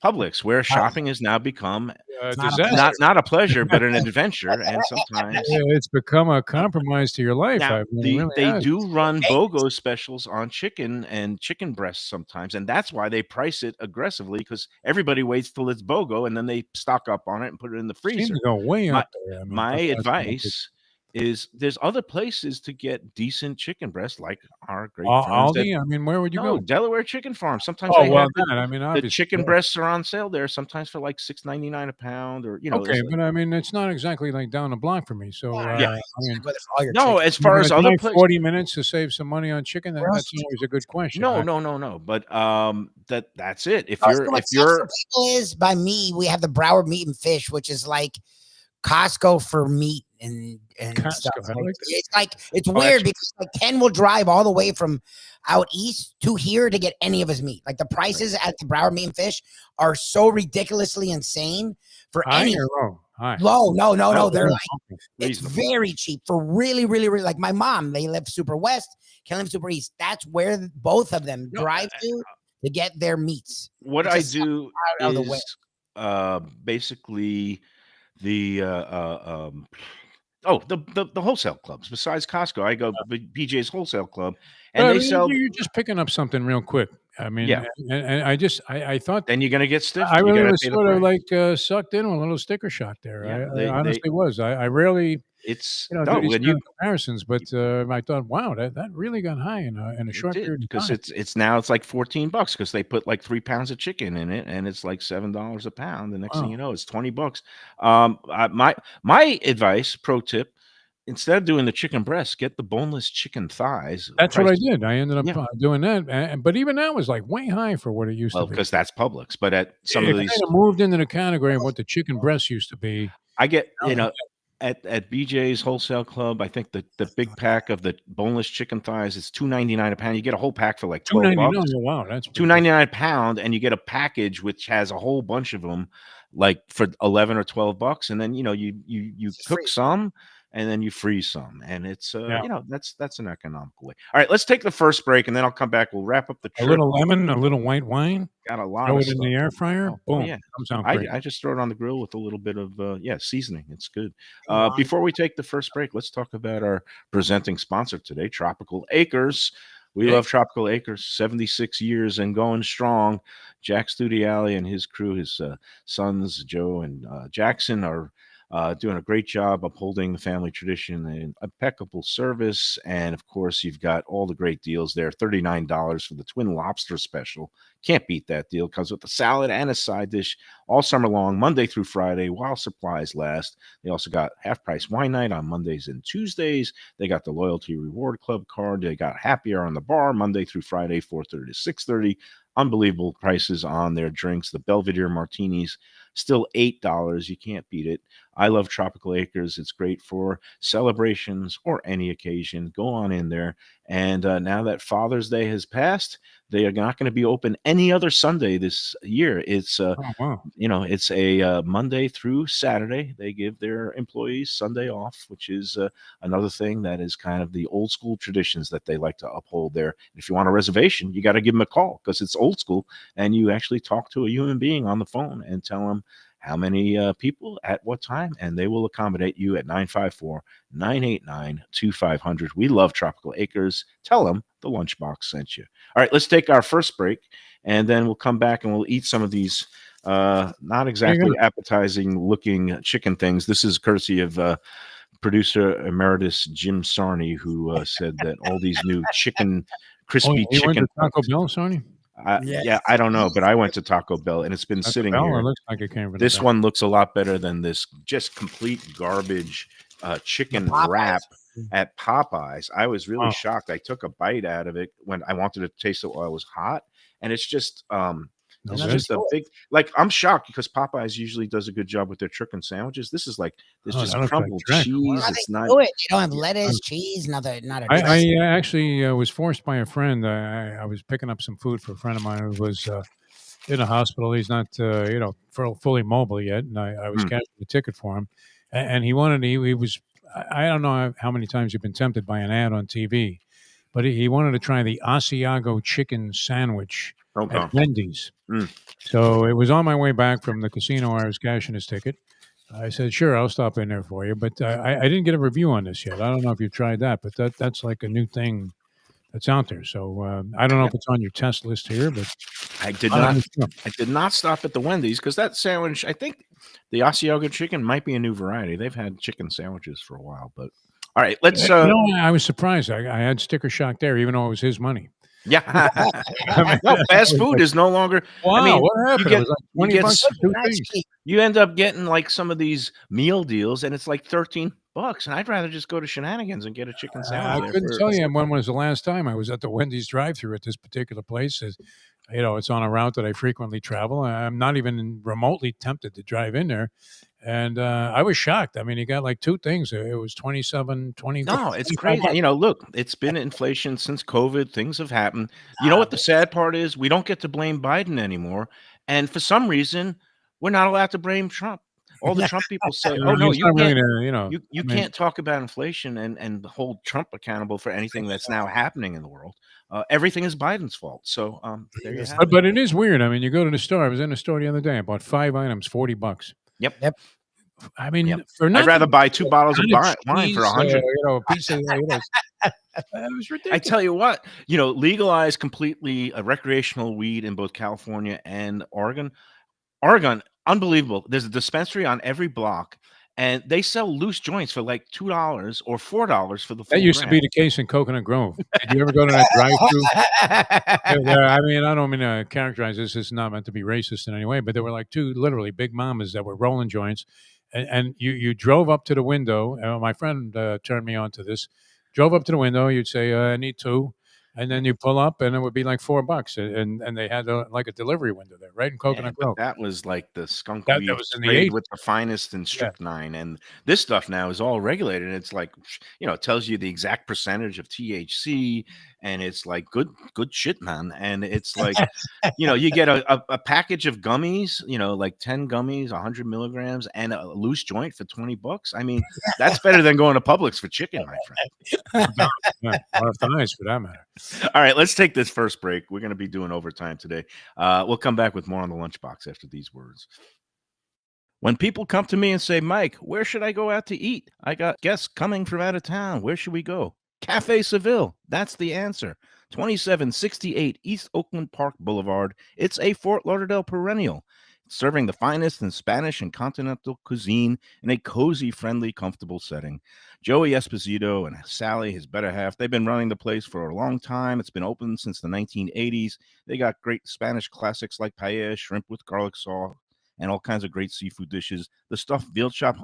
[SPEAKER 4] Publix, where shopping has now become not a pleasure, but an adventure. And sometimes
[SPEAKER 5] it's become a compromise to your life.
[SPEAKER 4] Now, they do run BOGO specials on chicken and chicken breasts sometimes. And that's why they price it aggressively, because everybody waits till it's BOGO and then they stock up on it and put it in the freezer.
[SPEAKER 5] Seems to go way up there.
[SPEAKER 4] My advice is there's other places to get decent chicken breasts, like our great friends
[SPEAKER 5] Aldi. I mean, where would you go?
[SPEAKER 4] Delaware Chicken Farm. Sometimes the chicken breasts are on sale there. Sometimes for like $6.99 a pound, or
[SPEAKER 5] Okay, but I mean, it's not exactly like down the block for me. So
[SPEAKER 4] yeah,
[SPEAKER 5] I mean,
[SPEAKER 4] no. As far as other places,
[SPEAKER 5] 40 minutes to save some money on chicken. That's always a good question.
[SPEAKER 4] No. But that's it. If
[SPEAKER 6] you're is by me, we have the Broward Meat and Fish, which is like Costco for meat. and stuff.
[SPEAKER 5] Costco. I like that.
[SPEAKER 6] It's like it's
[SPEAKER 4] Oh,
[SPEAKER 6] weird
[SPEAKER 4] actually-
[SPEAKER 6] because like Ken will drive all the way from out east to here to get any of his meat. Like the prices at the Broward Meat and Fish are so ridiculously insane for
[SPEAKER 5] High
[SPEAKER 6] any
[SPEAKER 5] or low? High.
[SPEAKER 6] low. No, they're like
[SPEAKER 5] Okay.
[SPEAKER 6] it's
[SPEAKER 4] Reasonable.
[SPEAKER 6] very cheap for really, really, really like my mom. They live super west, Ken lives super east. That's where both of them
[SPEAKER 4] No,
[SPEAKER 6] drive to get their meats.
[SPEAKER 4] What
[SPEAKER 6] It's
[SPEAKER 4] I
[SPEAKER 6] just
[SPEAKER 4] do
[SPEAKER 6] out of the way.
[SPEAKER 4] is basically the the wholesale clubs. Besides Costco, I go BJ's Wholesale Club, and
[SPEAKER 5] Well,
[SPEAKER 4] they sell.
[SPEAKER 5] You're just picking up something real quick. I mean,
[SPEAKER 4] Yeah.
[SPEAKER 5] and I thought
[SPEAKER 4] Then you're gonna get stiff.
[SPEAKER 5] I
[SPEAKER 4] You
[SPEAKER 5] really
[SPEAKER 4] gotta
[SPEAKER 5] was
[SPEAKER 4] pay the
[SPEAKER 5] sort of
[SPEAKER 4] price.
[SPEAKER 5] like sucked in with a little sticker shock there.
[SPEAKER 4] Yeah,
[SPEAKER 5] I honestly was. I rarely,
[SPEAKER 4] It's
[SPEAKER 5] do
[SPEAKER 4] no
[SPEAKER 5] these
[SPEAKER 4] when
[SPEAKER 5] kind
[SPEAKER 4] you
[SPEAKER 5] of comparisons, but I thought, wow, that really got high in a short period of
[SPEAKER 4] because
[SPEAKER 5] time.
[SPEAKER 4] it's now it's like $14 because they put like 3 pounds of chicken in it, and it's like $7 a pound. The next thing
[SPEAKER 5] Wow.
[SPEAKER 4] you know, it's $20. My advice, pro tip, instead of doing the chicken breast, get the boneless chicken thighs.
[SPEAKER 5] That's what I
[SPEAKER 4] Price-
[SPEAKER 5] did. I ended up
[SPEAKER 4] Yeah.
[SPEAKER 5] doing that, but even that was like way high for what it used
[SPEAKER 4] Well,
[SPEAKER 5] to be.
[SPEAKER 4] because that's Publix, but at some
[SPEAKER 5] It
[SPEAKER 4] of
[SPEAKER 5] kind
[SPEAKER 4] these,
[SPEAKER 5] of moved into the category of what the chicken breast used to be.
[SPEAKER 4] I get
[SPEAKER 5] Oh,
[SPEAKER 4] at BJ's Wholesale Club, I think the big pack of the boneless chicken thighs is $2.99 a pound. You get a whole pack for like $12.
[SPEAKER 5] $2.99. Wow, that's pretty good.
[SPEAKER 4] $2.99 a pound, and you get a package which has a whole bunch of them, like for 11 or $12, and then you cook
[SPEAKER 6] free.
[SPEAKER 4] some, and then you freeze some, and it's
[SPEAKER 5] Yeah.
[SPEAKER 4] that's an economical way. All right, let's take the first break, and then I'll come back. We'll wrap up the
[SPEAKER 5] A
[SPEAKER 4] trip.
[SPEAKER 5] little lemon, a little white wine.
[SPEAKER 4] Got a lot
[SPEAKER 5] Throw
[SPEAKER 4] of
[SPEAKER 5] it in
[SPEAKER 4] stuff.
[SPEAKER 5] the air fryer.
[SPEAKER 4] Oh,
[SPEAKER 5] Boom.
[SPEAKER 4] yeah.
[SPEAKER 5] Comes out great.
[SPEAKER 4] I just throw it on the grill with a little bit of seasoning. It's good.
[SPEAKER 6] Wow.
[SPEAKER 4] Before we take the first break, let's talk about our presenting sponsor today, Tropical Acres. We love Tropical Acres, 76 years and going strong. Jack Studiali and his crew, his sons Joe and Jackson, are doing a great job upholding the family tradition and impeccable service. And of course, you've got all the great deals there. $39 for the twin lobster special. Can't beat that deal. Comes with a salad and a side dish all summer long, Monday through Friday, while supplies last. They also got half price wine night on Mondays and Tuesdays. They got the loyalty reward club card. They got happy hour on the bar Monday through Friday, 4:30 to 6:30. Unbelievable prices on their drinks. The Belvedere martinis, still $8. You can't beat it. I love Tropical Acres. It's great for celebrations or any occasion. Go on in there. And now that Father's Day has passed, they are not going to be open any other Sunday this year. It's
[SPEAKER 5] Oh, wow.
[SPEAKER 4] it's a Monday through Saturday. They give their employees Sunday off, which is another thing that is kind of the old school traditions that they like to uphold there. If you want a reservation, you got to give them a call because it's old school, and you actually talk to a human being on the phone and tell them how many people at what time, and they will accommodate you at 954-989-2500. We love Tropical Acres. Tell them the Lunchbox sent you. All right, let's take our first break, and then we'll come back and we'll eat some of these not exactly appetizing looking chicken things. This is courtesy of producer emeritus Jim Sarney, who said that all these new crispy
[SPEAKER 5] You went
[SPEAKER 4] chicken
[SPEAKER 5] to Taco Bell, Sony?
[SPEAKER 6] Yes.
[SPEAKER 4] Yeah, I don't know, but I went to Taco Bell, and it's been
[SPEAKER 5] Taco
[SPEAKER 4] sitting
[SPEAKER 5] Bell?
[SPEAKER 4] here.
[SPEAKER 5] It looks like it came from
[SPEAKER 4] This
[SPEAKER 5] the
[SPEAKER 4] one looks a lot better than this just complete garbage chicken
[SPEAKER 6] Popeyes.
[SPEAKER 4] wrap at Popeyes. I was really
[SPEAKER 5] Wow.
[SPEAKER 4] shocked. I took a bite out of it when I wanted to taste it while it was hot, and it's just
[SPEAKER 5] No
[SPEAKER 4] it's
[SPEAKER 5] good?
[SPEAKER 4] just a big, like, I'm shocked because Popeyes usually does a good job with their chicken sandwiches. This is like this
[SPEAKER 5] Oh,
[SPEAKER 4] just
[SPEAKER 5] that looks like
[SPEAKER 4] crumbled
[SPEAKER 5] dreck.
[SPEAKER 4] cheese.
[SPEAKER 6] How
[SPEAKER 4] It's
[SPEAKER 6] they
[SPEAKER 4] not.
[SPEAKER 6] do it? You don't have lettuce, cheese, not a
[SPEAKER 5] I
[SPEAKER 6] dressing.
[SPEAKER 5] actually was forced by a friend. I was picking up some food for a friend of mine who was in a hospital. He's not, fully mobile yet, and I was cashing the ticket for him. And he wanted. He was. I don't know how many times you've been tempted by an ad on TV, but he wanted to try the Asiago chicken sandwich
[SPEAKER 4] Okay.
[SPEAKER 5] at Wendy's.
[SPEAKER 4] Mm.
[SPEAKER 5] So it was on my way back from the casino where I was cashing his ticket. I said, sure, I'll stop in there for you. But I didn't get a review on this yet. I don't know if you've tried that, but that's like a new thing that's out there. So I don't know if it's on your test list here, but
[SPEAKER 4] I did
[SPEAKER 5] I don't
[SPEAKER 4] not.
[SPEAKER 5] know.
[SPEAKER 4] I did not stop at the Wendy's because that sandwich, I think the Asiago chicken might be a new variety. They've had chicken sandwiches for a while, but all right, let's.
[SPEAKER 5] I was surprised. I had sticker shock there, even though it was his money.
[SPEAKER 4] Yeah. No, fast food is no longer.
[SPEAKER 5] Wow,
[SPEAKER 4] I mean,
[SPEAKER 5] what happened?
[SPEAKER 4] get-
[SPEAKER 5] It was like
[SPEAKER 4] you
[SPEAKER 5] 20
[SPEAKER 4] get
[SPEAKER 5] bucks for two
[SPEAKER 6] That's
[SPEAKER 5] things.
[SPEAKER 6] cheap.
[SPEAKER 4] You end up getting like some of these meal deals, and it's like $13, and I'd rather just go to Shenanigans and get a chicken
[SPEAKER 5] I
[SPEAKER 4] sandwich. there
[SPEAKER 5] couldn't
[SPEAKER 4] for-
[SPEAKER 5] tell you when was the last time I was at the Wendy's drive-through at this particular place. It's on a route that I frequently travel. I'm not even remotely tempted to drive in there. And I was shocked. I mean, he got like two things. It was 27, 20.
[SPEAKER 4] No, it's
[SPEAKER 5] 25
[SPEAKER 4] crazy. Look, it's been inflation since COVID. Things have happened. You know what the sad part is? We don't get to blame Biden anymore. And for some reason, we're not allowed to blame Trump. All the Trump people say, "Oh no,
[SPEAKER 5] It's
[SPEAKER 4] you
[SPEAKER 5] not really,
[SPEAKER 4] can't, you
[SPEAKER 5] I mean,
[SPEAKER 4] can't talk about inflation and hold Trump accountable for anything that's now happening in the world. Everything is Biden's fault." So there you have it.
[SPEAKER 5] but it is weird. I mean, you go to the store. I was in the store the other day. I bought 5 items, $40.
[SPEAKER 4] Yep.
[SPEAKER 6] Yep.
[SPEAKER 5] I mean,
[SPEAKER 4] Yep.
[SPEAKER 5] for
[SPEAKER 4] I'd
[SPEAKER 5] nothing,
[SPEAKER 4] rather buy 2 bottles of wine
[SPEAKER 5] cheese,
[SPEAKER 4] for 100.
[SPEAKER 5] a piece of, it was ridiculous.
[SPEAKER 4] I tell you what, legalize completely recreational weed in both California and Oregon. Oregon, unbelievable. There's a dispensary on every block, and they sell loose joints for like $2 or $4 for the full
[SPEAKER 5] That used to be
[SPEAKER 4] gram.
[SPEAKER 5] the case in Coconut Grove. Did you ever go to that drive-through? I mean, I don't mean to characterize this. It's not meant to be racist in any way, but there were like two literally big mamas that were rolling joints, and you drove up to the window. My friend turned me on to this. Drove up to the window. You'd say, "I need 2," and then you pull up, and it would be like $4, and they had like a delivery window there, right in
[SPEAKER 4] Yeah,
[SPEAKER 5] Coconut
[SPEAKER 4] but
[SPEAKER 5] Grove.
[SPEAKER 4] that was like the skunk
[SPEAKER 5] That
[SPEAKER 4] weed
[SPEAKER 5] was in the
[SPEAKER 4] sprayed
[SPEAKER 5] 80s.
[SPEAKER 4] with the finest in
[SPEAKER 5] Yeah.
[SPEAKER 4] strychnine, and this stuff now is all regulated. It's like, it tells you the exact percentage of THC, and it's like good shit, man. And it's like, you get a package of gummies, like 10 gummies, 100 milligrams, and a loose joint for $20. I mean, that's better than going to Publix for chicken, my friend.
[SPEAKER 5] Yeah, or thighs for that matter.
[SPEAKER 4] All right, let's take this first break. We're going to be doing overtime today. We'll come back with more on the lunchbox after these words. When people come to me and say, "Mike, where should I go out to eat? I got guests coming from out of town. Where should we go?" Cafe Seville. That's the answer. 2768 East Oakland Park Boulevard. It's a Fort Lauderdale perennial, serving the finest in Spanish and continental cuisine in a cozy, friendly, comfortable setting. Joey Esposito and Sally, his better half, they've been running the place for a long time. It's been open since the 1980s. They got great Spanish classics like paella, shrimp with garlic sauce, and all kinds of great seafood dishes. The stuffed veal chop,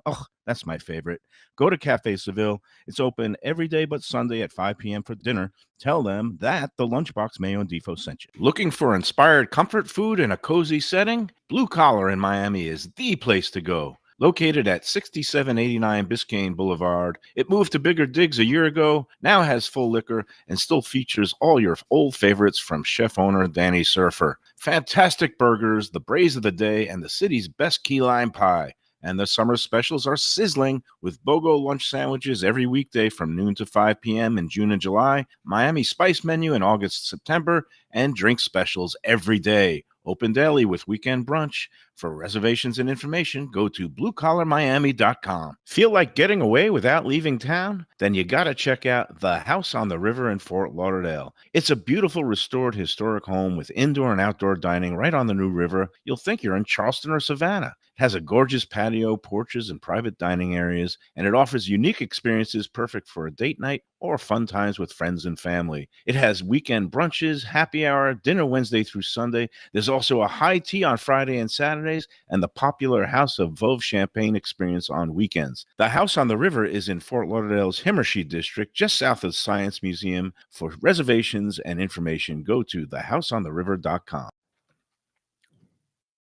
[SPEAKER 4] that's my favorite. Go to Cafe Seville. It's open every day but Sunday at 5 p.m. for dinner. Tell them that the Lunchbox Mayo and Defo sent you. Looking for inspired comfort food in a cozy setting? Blue Collar in Miami is the place to go. Located at 6789 Biscayne Boulevard, it moved to bigger digs a year ago, now has full liquor, and still features all your old favorites from chef owner Danny Surfer. Fantastic burgers, the braise of the day, and the city's best key lime pie. And the summer specials are sizzling with BOGO lunch sandwiches every weekday from noon to 5 p.m. in June and July, Miami Spice menu in August, September, and drink specials every day. Open daily with weekend brunch. For reservations and information, go to bluecollarmiami.com. Feel like getting away without leaving town? Then you got to check out The House on the River in Fort Lauderdale. It's a beautiful restored historic home with indoor and outdoor dining right on the New River. You'll think you're in Charleston or Savannah. It has a gorgeous patio, porches, and private dining areas, and it offers unique experiences perfect for a date night or fun times with friends and family. It has weekend brunches, happy hour, dinner Wednesday through Sunday. There's also a high tea on Friday and Saturdays, and the popular House of Veuve Champagne experience on weekends. The House on the River is in Fort Lauderdale's Himmershey district, just south of the Science Museum. For reservations and information, go to thehouseontheriver.com.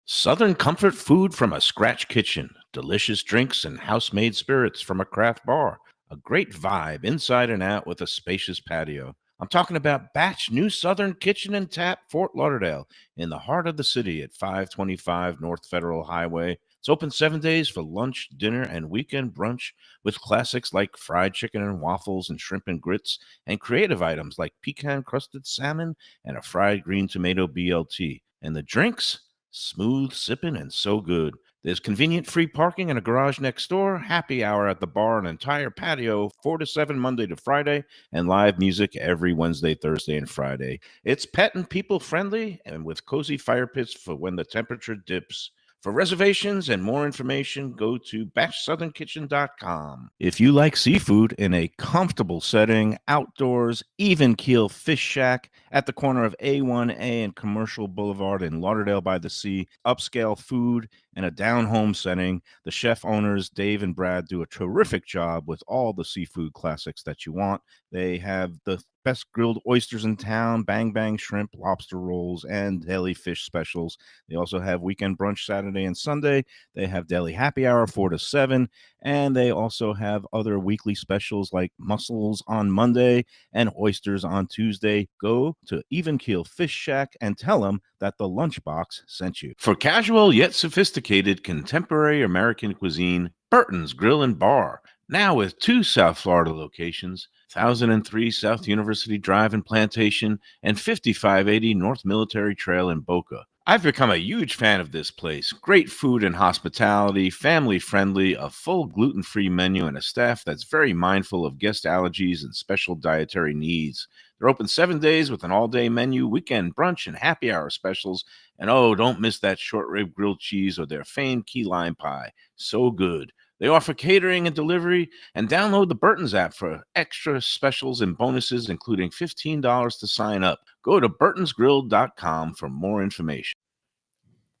[SPEAKER 4] Southern comfort food from a scratch kitchen, delicious drinks and house-made spirits from a craft bar, a great vibe inside and out with a spacious patio. I'm talking about Batch New Southern Kitchen and Tap, Fort Lauderdale, in the heart of the city at 525 North Federal Highway. It's open 7 days for lunch, dinner, and weekend brunch with classics like fried chicken and waffles and shrimp and grits, and creative items like pecan-crusted salmon and a fried green tomato BLT. And the drinks? Smooth sipping and so good. There's convenient free parking and a garage next door, happy hour at the bar, an entire patio, 4 to 7 Monday to Friday, and live music every Wednesday, Thursday, and Friday. It's pet and people friendly and with cozy fire pits for when the temperature dips. For reservations and more information, go to batchsouthernkitchen.com. If you like seafood in a comfortable setting, outdoors, even keel fish shack at the corner of A1A and Commercial Boulevard in Lauderdale by the Sea, upscale food in a down-home setting. The chef owners, Dave and Brad, do a terrific job with all the seafood classics that you want. They have the best grilled oysters in town, bang bang shrimp, lobster rolls, and deli fish specials. They also have weekend brunch Saturday and Sunday. They have deli happy hour 4 to 7, and they also have other weekly specials like mussels on Monday and oysters on Tuesday. Go to Even Keel Fish Shack and tell them that the Lunchbox sent you. For casual yet sophisticated contemporary American cuisine, Burton's Grill and Bar. Now with 2 South Florida locations, 1003 South University Drive in Plantation and 5580 North Military Trail in Boca. I've become a huge fan of this place. Great food and hospitality, family friendly, a full gluten-free menu, and a staff that's very mindful of guest allergies and special dietary needs. They're open 7 days with an all-day menu, weekend brunch, and happy hour specials. And oh, don't miss that short rib grilled cheese or their famed key lime pie. So good. They offer catering and delivery, and download the Burton's app for extra specials and bonuses, including $15 to sign up. Go to burtonsgrill.com for more information.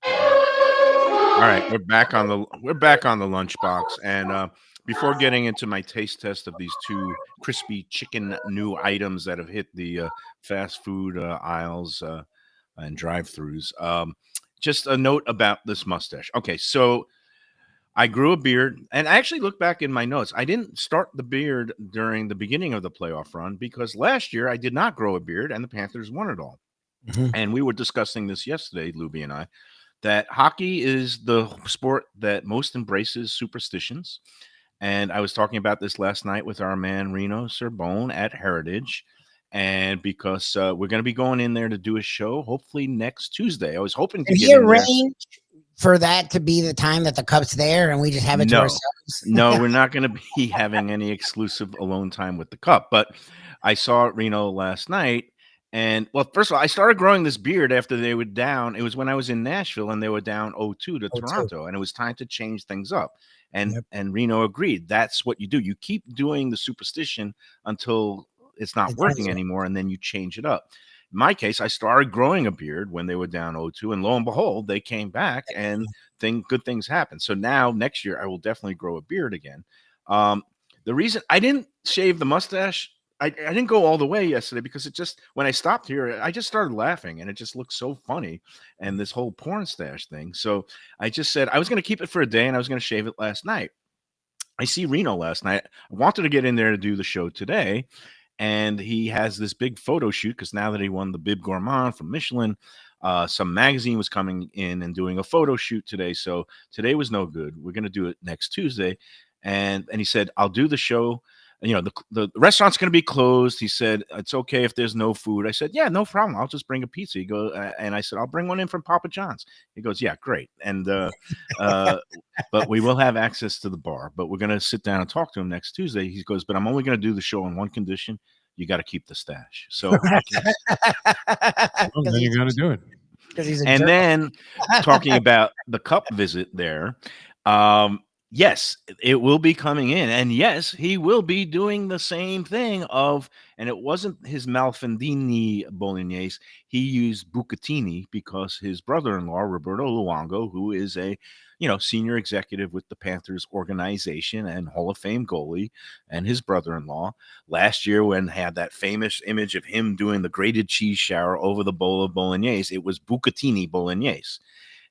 [SPEAKER 4] All right, we're back on the lunchbox, and before getting into my taste test of these 2 crispy chicken new items that have hit the fast food aisles and drive-throughs, just a note about this mustache. Okay, so I grew a beard, and I actually look back in my notes. I didn't start the beard during the beginning of the playoff run because last year I did not grow a beard, and the Panthers won it all. And we were discussing this yesterday, Lubie and I, that hockey is the sport that most embraces superstitions. And I was talking about this last night with our man Reno Serbone at Heritage. And because we're going to be going in there to do a show, hopefully next Tuesday. I was hoping to
[SPEAKER 6] Did
[SPEAKER 4] get
[SPEAKER 6] he
[SPEAKER 4] in there.
[SPEAKER 6] arrange for that to be the time that the cup's there and we just have it to ourselves?
[SPEAKER 4] No, we're not going to be having any exclusive alone time with the cup. But I saw Reno last night. And well, first of all, I started growing this beard after they were down. It was when I was in Nashville and they were down 0-2 to Toronto, and it was time to change things up. And Reno agreed. That's what you do. You keep doing the superstition until it's not working anymore, and then you change it up. In my case, I started growing a beard when they were down 0-2, and lo and behold, they came back, and good things happened. So now next year, I will definitely grow a beard again. The reason I didn't shave the mustache, I didn't go all the way yesterday because it just, when I stopped here, I just started laughing and it just looked so funny. And this whole porn stash thing. So I just said I was going to keep it for a day and I was going to shave it last night. I see Reno last night. I wanted to get in there to do the show today. And he has this big photo shoot because now that he won the Bib Gourmand from Michelin, some magazine was coming in and doing a photo shoot today. So today was no good. We're going to do it next Tuesday. And he said, I'll do the show. You know, the restaurant's going to be closed. He said, it's okay if there's no food. I said, yeah, no problem. I'll just bring a pizza. He goes, and I said, I'll bring one in from Papa John's. He goes, yeah, great. And, but we will have access to the bar, but we're going to sit down and talk to him next Tuesday. He goes, but I'm only going to do the show on one condition. You got to keep the stash. So
[SPEAKER 5] Well, then you got to do it.
[SPEAKER 4] And then talking about the cup visit there, yes, it will be coming in. And yes, he will be doing the same thing and it wasn't his Malfandini Bolognese. He used bucatini because his brother-in-law, Roberto Luongo, who is a, senior executive with the Panthers organization and Hall of Fame goalie, and his brother-in-law last year when had that famous image of him doing the grated cheese shower over the bowl of Bolognese, it was bucatini Bolognese.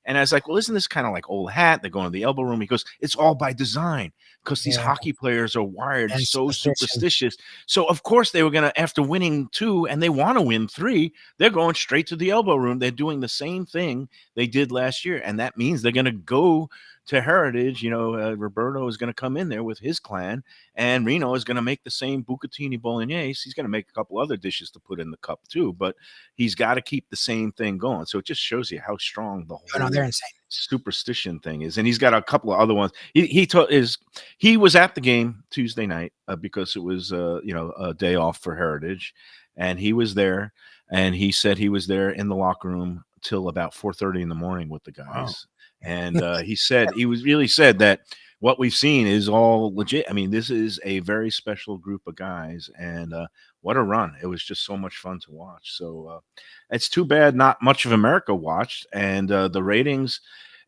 [SPEAKER 4] And I was like, well, isn't this kind of like old hat? They're going to the elbow room. He goes, it's all by design because these hockey players are wired and so superstitious. So, of course, they were going to, after winning 2 and they want to win 3, they're going straight to the elbow room. They're doing the same thing they did last year. And that means they're going to go to Heritage. Roberto is going to come in there with his clan, and Reno is going to make the same bucatini Bolognese. He's going to make a couple other dishes to put in the cup too, but he's got to keep the same thing going. So it just shows you how strong the whole
[SPEAKER 6] they're insane
[SPEAKER 4] superstition thing is. And he's got a couple of other ones. He was at the game Tuesday night because it was a day off for Heritage, and he was there, and he said he was there in the locker room till about 4:30 in the morning with the guys. Wow. And he really said that what we've seen is all legit. I mean, this is a very special group of guys, and what a run. It was just so much fun to watch. So it's too bad not much of America watched, and the ratings,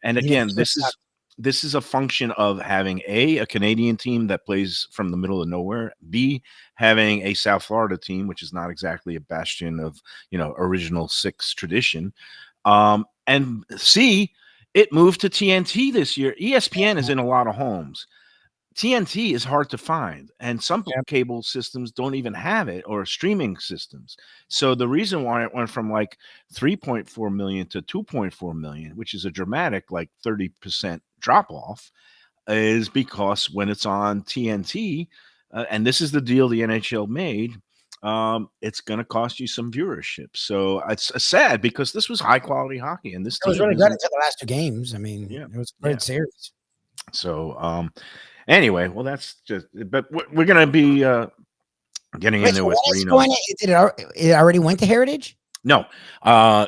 [SPEAKER 4] And
[SPEAKER 6] Yeah,
[SPEAKER 4] again, this is a function of having a Canadian team that plays from the middle of nowhere, B, having a South Florida team, which is not exactly a bastion of, original six tradition. And C, it moved to TNT this year. ESPN is in a lot of homes. TNT is hard to find, and some cable systems don't even have it, or streaming systems. So the reason why it went from like 3.4 million to 2.4 million, which is a dramatic like 30% drop off, is because when it's on TNT, and this is the deal the NHL made, it's going to cost you some viewership. So it's sad because this was high quality hockey, and this
[SPEAKER 6] It was
[SPEAKER 4] team
[SPEAKER 6] really good until the last two games. I mean,
[SPEAKER 4] Yeah,
[SPEAKER 6] it was a great series.
[SPEAKER 4] So anyway, well, that's just. But we're going to be getting into
[SPEAKER 6] So
[SPEAKER 4] it.
[SPEAKER 6] when is going? It already went to Heritage.
[SPEAKER 4] No,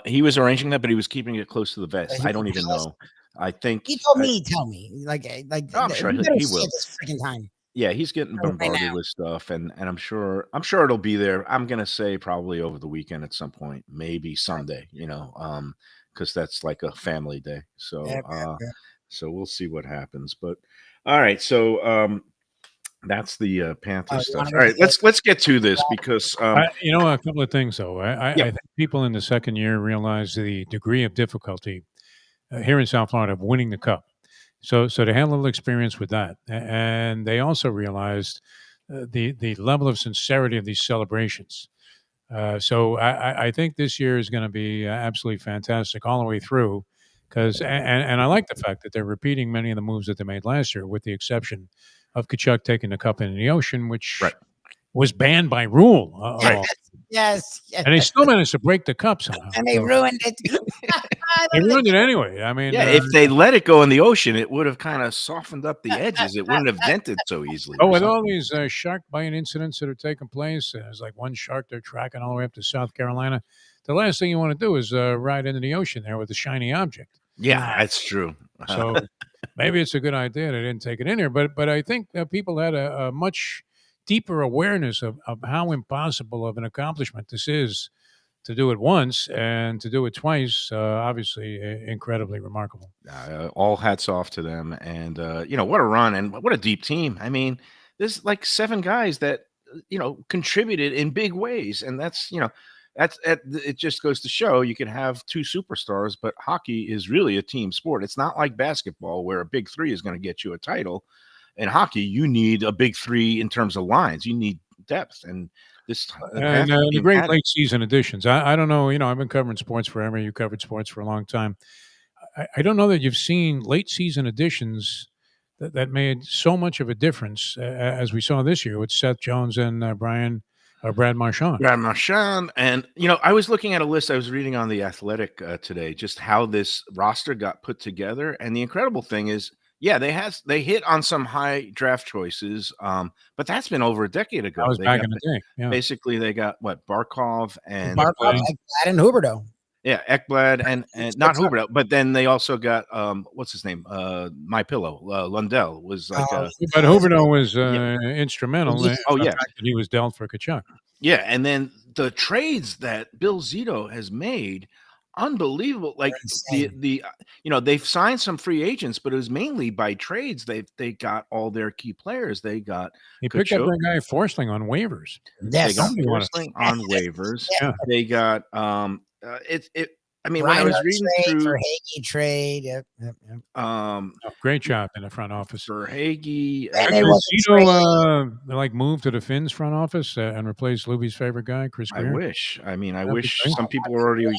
[SPEAKER 4] he was arranging that, but he was keeping it close to the vest. I don't even know. I think
[SPEAKER 6] He told me. Tell me,
[SPEAKER 4] I'm sure he will.
[SPEAKER 6] This freaking time.
[SPEAKER 4] Yeah, he's getting bombarded with stuff, and I'm sure it'll be there. I'm gonna say probably over the weekend at some point, maybe Sunday. Because that's like a family day. So so we'll see what happens. But all right, so that's the Panthers stuff. All right, let's get to this because
[SPEAKER 5] a couple of things though. I think people in the second year realize the degree of difficulty here in South Florida of winning the cup. So they had a little experience with that, and they also realized the level of sincerity of these celebrations. So I think this year is going to be absolutely fantastic all the way through, because and I like the fact that they're repeating many of the moves that they made last year, with the exception of Kachuk taking the cup into the ocean, which was banned by rule.
[SPEAKER 6] Yes.
[SPEAKER 5] And they still managed to break the cup somehow.
[SPEAKER 6] And they ruined it.
[SPEAKER 5] They ruined it anyway. I mean,
[SPEAKER 4] if they let it go in the ocean, it would have kind of softened up the edges. It wouldn't have dented so easily.
[SPEAKER 5] Oh, with all these shark bite incidents that are taking place, there's like one shark they're tracking all the way up to South Carolina. The last thing you want to do is ride into the ocean there with a shiny object.
[SPEAKER 4] Yeah, that's true.
[SPEAKER 5] So maybe it's a good idea they didn't take it in here. But I think that people had a much deeper awareness of how impossible of an accomplishment this is, to do it once and to do it twice. Obviously, incredibly remarkable.
[SPEAKER 4] All hats off to them. And, what a run and what a deep team. I mean, there's like 7 guys that, contributed in big ways. And that's, it just goes to show you can have 2 superstars, but hockey is really a team sport. It's not like basketball where a big 3 is going to get you a title. In hockey, you need a big 3 in terms of lines. You need depth, and
[SPEAKER 5] the great late season additions. I don't know. I've been covering sports forever. You covered sports for a long time. I don't know that you've seen late season additions that made so much of a difference as we saw this year with Seth Jones and Brad Marchand.
[SPEAKER 4] Brad Marchand, and I was looking at a list I was reading on The Athletic today, just how this roster got put together, and the incredible thing is. Yeah, they hit on some high draft choices, but that's been over a decade ago.
[SPEAKER 5] That was back in the day. Yeah.
[SPEAKER 4] Basically, they got Barkov and
[SPEAKER 6] Ekblad and Huberdeau.
[SPEAKER 4] Yeah, Ekblad and not Huberdeau, but then they also got what's his name? My Pillow, Lundell was like.
[SPEAKER 5] But Huberdeau was instrumental.
[SPEAKER 4] Oh yeah,
[SPEAKER 5] that he was dealt for Kachuk.
[SPEAKER 4] Yeah, and then the trades that Bill Zito has made. Unbelievable! Like they've signed some free agents, but it was mainly by trades. They got all their key players. They got
[SPEAKER 5] picked up that guy Forsling on waivers.
[SPEAKER 4] Yes, they got Forsling on waivers.
[SPEAKER 5] Yeah.
[SPEAKER 4] They got I mean, when I was reading through
[SPEAKER 6] Verhaeghe trade, yep.
[SPEAKER 5] Great job in the front office.
[SPEAKER 4] Verhaeghe,
[SPEAKER 5] like moved to the Finns front office and replaced Lubie's favorite guy, Chris Greer.
[SPEAKER 4] I wish. I mean, I wish some people were already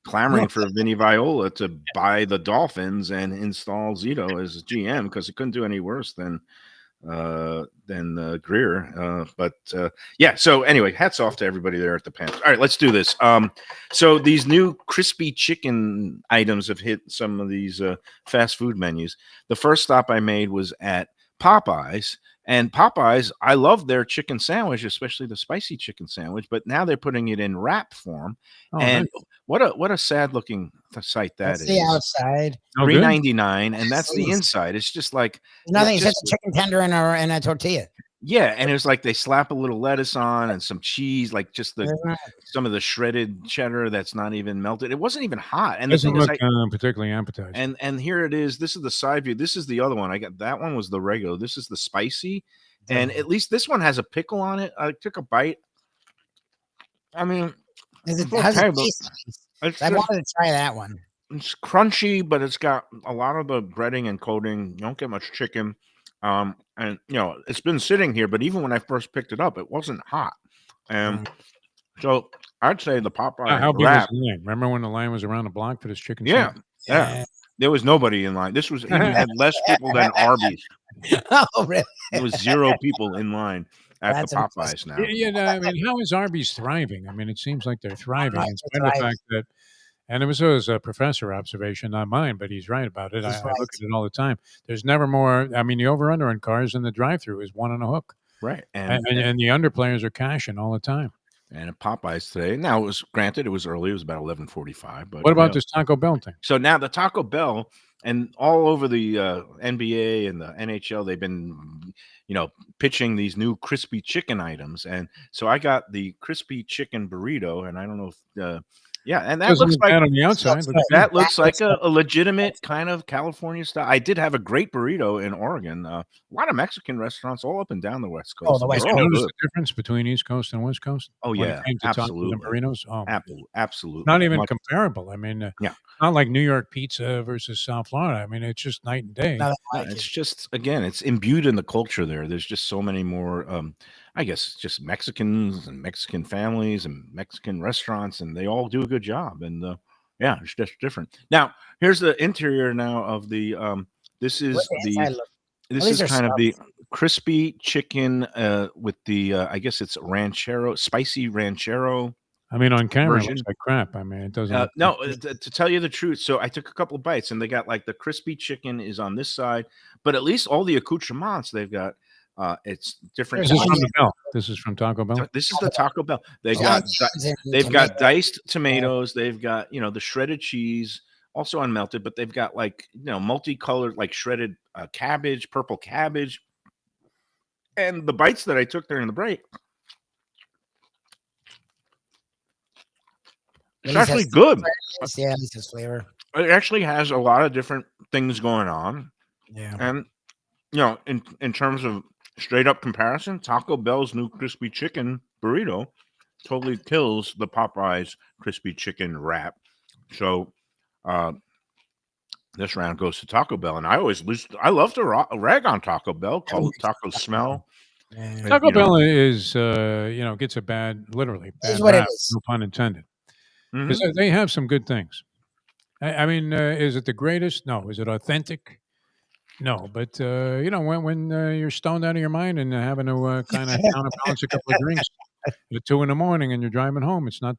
[SPEAKER 4] clamoring for Vinny Viola to buy the Dolphins and install Zito as GM because it couldn't do any worse than Greer. Yeah. So anyway, hats off to everybody there at the Panthers. All right, let's do this. So these new crispy chicken items have hit some of these fast food menus. The first stop I made was at Popeyes. And Popeyes, I love their chicken sandwich, especially the spicy chicken sandwich, but now they're putting it in wrap form. And what a sad looking sight that is.
[SPEAKER 6] The outside.
[SPEAKER 4] $3.99, and that's the inside. It's just like
[SPEAKER 6] nothing. It's just a chicken tender and a tortilla.
[SPEAKER 4] Yeah, and it was like they slap a little lettuce on and some cheese, like just some of the shredded cheddar that's not even melted. It wasn't even hot. And the
[SPEAKER 5] Doesn't
[SPEAKER 4] thing is,
[SPEAKER 5] look particularly appetizing.
[SPEAKER 4] and here it is. This is the side view. This is the other one. I got that one was the regular. This is the spicy, and at least this one has a pickle on it. I took a bite. I mean,
[SPEAKER 6] How's it
[SPEAKER 4] okay, but
[SPEAKER 6] taste?
[SPEAKER 4] it's
[SPEAKER 6] I
[SPEAKER 4] just-
[SPEAKER 6] wanted to try that one.
[SPEAKER 4] it's crunchy, but it's got a lot of the breading and coating. You don't get much chicken. And it's been sitting here, but even when I first picked it up, it wasn't hot. And so I'd say the Popeye
[SPEAKER 5] How big
[SPEAKER 4] wrap.
[SPEAKER 5] was the line? Remember when the line was around the block for this chicken?
[SPEAKER 4] Yeah,
[SPEAKER 5] sandwich?
[SPEAKER 4] yeah. There was nobody in line. This was even had less people than Arby's.
[SPEAKER 6] Oh, really?
[SPEAKER 4] There was 0 people in line at
[SPEAKER 6] That's
[SPEAKER 4] the Popeyes now.
[SPEAKER 5] I mean, how is Arby's thriving? I mean, it seems like they're thriving
[SPEAKER 6] Right,
[SPEAKER 5] in spite of the fact that, and it was a professor observation, not mine, but he's right about it. I look at it all the time. There's never more. I mean, the over/under on cars in the drive-through is 1 on a hook,
[SPEAKER 4] Right.
[SPEAKER 5] and the under players are cashing all the time.
[SPEAKER 4] And at Popeyes today. Now it was granted it was early. It was about 11:45. But
[SPEAKER 5] What about this Taco Bell thing?
[SPEAKER 4] So now the Taco Bell and all over the NBA and the NHL, they've been, pitching these new crispy chicken items. And so I got the crispy chicken burrito, and I don't know if, and that
[SPEAKER 5] Doesn't
[SPEAKER 4] looks
[SPEAKER 5] look
[SPEAKER 4] like
[SPEAKER 5] bad on the outside. Looks
[SPEAKER 4] that
[SPEAKER 5] good.
[SPEAKER 4] looks like a legitimate kind of California style. I did have a great burrito in Oregon. A lot of Mexican restaurants all up and down the West Coast.
[SPEAKER 6] the West
[SPEAKER 4] They're
[SPEAKER 5] You
[SPEAKER 4] all
[SPEAKER 5] notice
[SPEAKER 4] good.
[SPEAKER 5] the difference between East Coast and West Coast?
[SPEAKER 4] Oh,
[SPEAKER 5] when
[SPEAKER 4] yeah,
[SPEAKER 5] it came to tacos
[SPEAKER 4] absolutely.
[SPEAKER 5] and burritos? Oh,
[SPEAKER 4] Absolutely.
[SPEAKER 5] not even
[SPEAKER 4] Much-
[SPEAKER 5] comparable. I mean,
[SPEAKER 4] Yeah.
[SPEAKER 5] not like New York pizza versus South Florida. I mean, it's just night and day.
[SPEAKER 6] No,
[SPEAKER 4] Yeah, it's just again, it's imbued in the culture there. There's just so many more I guess just Mexicans and Mexican families and Mexican restaurants, and they all do a good job. And it's just different. Now, here's the interior now of the this is this is kind of the crispy chicken with the I guess it's spicy ranchero.
[SPEAKER 5] I mean, on camera, it
[SPEAKER 4] version.
[SPEAKER 5] looks like crap. I mean, it doesn't. Look
[SPEAKER 4] No, to tell you the truth, so I took a couple of bites, and they got like the crispy chicken is on this side, but at least all the accoutrements they've got, it's different.
[SPEAKER 5] This is from the Bell. This is from Taco Bell.
[SPEAKER 4] This is the Taco Bell. They've
[SPEAKER 6] Onions
[SPEAKER 4] got diced tomatoes. They've got the shredded cheese, also unmelted, but they've got like multicolored like shredded cabbage, purple cabbage, and the bites that I took during the break. It's actually good.
[SPEAKER 6] Yeah, at least it's flavor.
[SPEAKER 4] It actually has a lot of different things going on.
[SPEAKER 6] Yeah.
[SPEAKER 4] And in terms of straight up comparison, Taco Bell's new crispy chicken burrito totally kills the Popeyes crispy chicken wrap. So this round goes to Taco Bell, and I love to rag on Taco Bell, call it Taco Smell.
[SPEAKER 6] Yeah.
[SPEAKER 5] Taco Bell is, gets a bad, literally bad
[SPEAKER 6] what it
[SPEAKER 5] rap,
[SPEAKER 6] is.
[SPEAKER 5] no pun intended.
[SPEAKER 4] Mhm.
[SPEAKER 5] Because they have some good things. I mean, is it the greatest? No. Is it authentic? No. But when you're stoned out of your mind and having to kind of counterbalance a couple of drinks at 2 a.m. and you're driving home, it's not